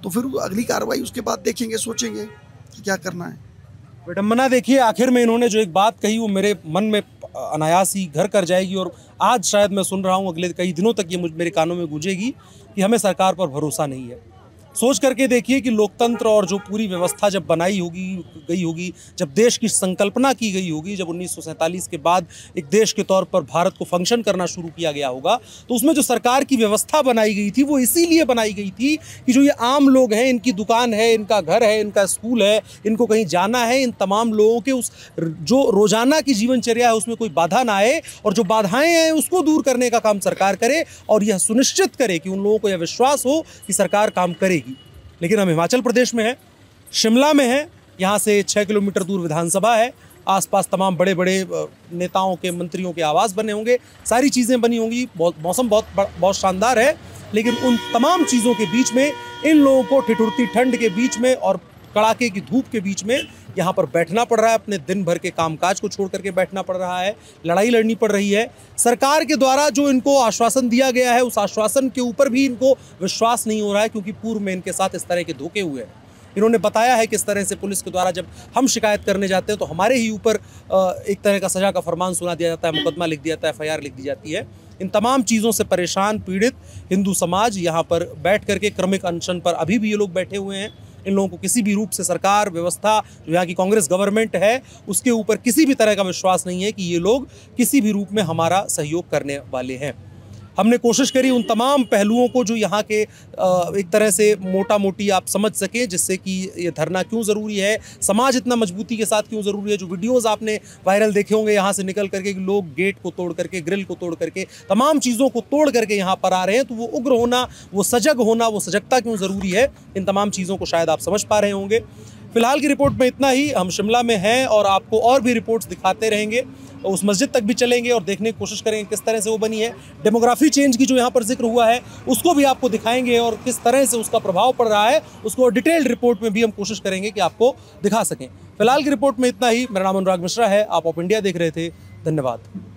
S3: तो फिर अगली कार्रवाई उसके बाद देखेंगे, सोचेंगे कि क्या करना है।
S5: विडम्बना देखिए, आखिर में इन्होंने जो एक बात कही वो मेरे मन में अनायास ही घर कर जाएगी, और आज शायद मैं सुन रहा हूँ, अगले कई दिनों तक ये मेरे कानों में गूंजेगी कि हमें सरकार पर भरोसा नहीं है। सोच करके देखिए कि लोकतंत्र और जो पूरी व्यवस्था जब बनाई गई होगी, जब देश की संकल्पना की गई होगी, जब 1947 के बाद एक देश के तौर पर भारत को फंक्शन करना शुरू किया गया होगा, तो उसमें जो सरकार की व्यवस्था बनाई गई थी वो इसीलिए बनाई गई थी कि जो ये आम लोग हैं, इनकी दुकान है, इनका घर है, इनका स्कूल है, इनको कहीं जाना है, इन तमाम लोगों के उस जो रोजाना की जीवनचर्या है उसमें कोई बाधा ना आए, और जो बाधाएं हैं उसको दूर करने का काम सरकार करे, और यह सुनिश्चित करे कि उन लोगों को यह विश्वास हो कि सरकार काम करेगी। लेकिन हम हिमाचल प्रदेश में हैं, शिमला में हैं, यहाँ से 6 किलोमीटर दूर विधानसभा है, आसपास तमाम बड़े बड़े नेताओं के, मंत्रियों के आवास बने होंगे, सारी चीज़ें बनी होंगी, मौसम बहुत शानदार है। लेकिन उन तमाम चीज़ों के बीच में इन लोगों को ठिठुरती ठंड के बीच में और कड़ाके की धूप के बीच में यहाँ पर बैठना पड़ रहा है, अपने दिन भर के कामकाज को छोड़ करके बैठना पड़ रहा है, लड़ाई लड़नी पड़ रही है। सरकार के द्वारा जो इनको आश्वासन दिया गया है उस आश्वासन के ऊपर भी इनको विश्वास नहीं हो रहा है, क्योंकि पूर्व में इनके साथ इस तरह के धोखे हुए हैं। इन्होंने बताया है किस तरह से पुलिस के द्वारा जब हम शिकायत करने जाते हैं तो हमारे ही ऊपर एक तरह का सजा का फरमान सुना दिया जाता है, मुकदमा लिख दिया जाता है, एफआईआर लिख दी जाती है। इन तमाम चीज़ों से परेशान पीड़ित हिंदू समाज यहाँ पर बैठ करके क्रमिक अनशन पर अभी भी ये लोग बैठे हुए हैं। इन लोगों को किसी भी रूप से सरकार, व्यवस्था, जो यहाँ की कांग्रेस गवर्नमेंट है उसके ऊपर किसी भी तरह का विश्वास नहीं है कि ये लोग किसी भी रूप में हमारा सहयोग करने वाले हैं। हमने कोशिश करी उन तमाम पहलुओं को जो यहाँ के एक तरह से मोटा मोटी आप समझ सकें, जिससे कि ये धरना क्यों ज़रूरी है, समाज इतना मजबूती के साथ क्यों ज़रूरी है। जो वीडियोज़ आपने वायरल देखे होंगे यहाँ से निकल करके कि लोग गेट को तोड़ करके, ग्रिल को तोड़ करके, तमाम चीज़ों को तोड़ करके यहाँ पर आ रहे हैं, तो वो उग्र होना, वो सजग होना, वो सजगता क्यों ज़रूरी है, इन तमाम चीज़ों को शायद आप समझ पा रहे होंगे। फिलहाल की रिपोर्ट में इतना ही। हम शिमला में हैं और आपको और भी रिपोर्ट्स दिखाते रहेंगे, उस मस्जिद तक भी चलेंगे और देखने की कोशिश करेंगे किस तरह से वो बनी है। डेमोग्राफी चेंज की जो यहाँ पर जिक्र हुआ है उसको भी आपको दिखाएंगे, और किस तरह से उसका प्रभाव पड़ रहा है उसको डिटेल्ड रिपोर्ट में भी हम कोशिश करेंगे कि आपको दिखा सकें। फिलहाल की रिपोर्ट में इतना ही। मेरा नाम अनुराग मिश्रा है, आप ऑप इंडिया देख रहे थे। धन्यवाद।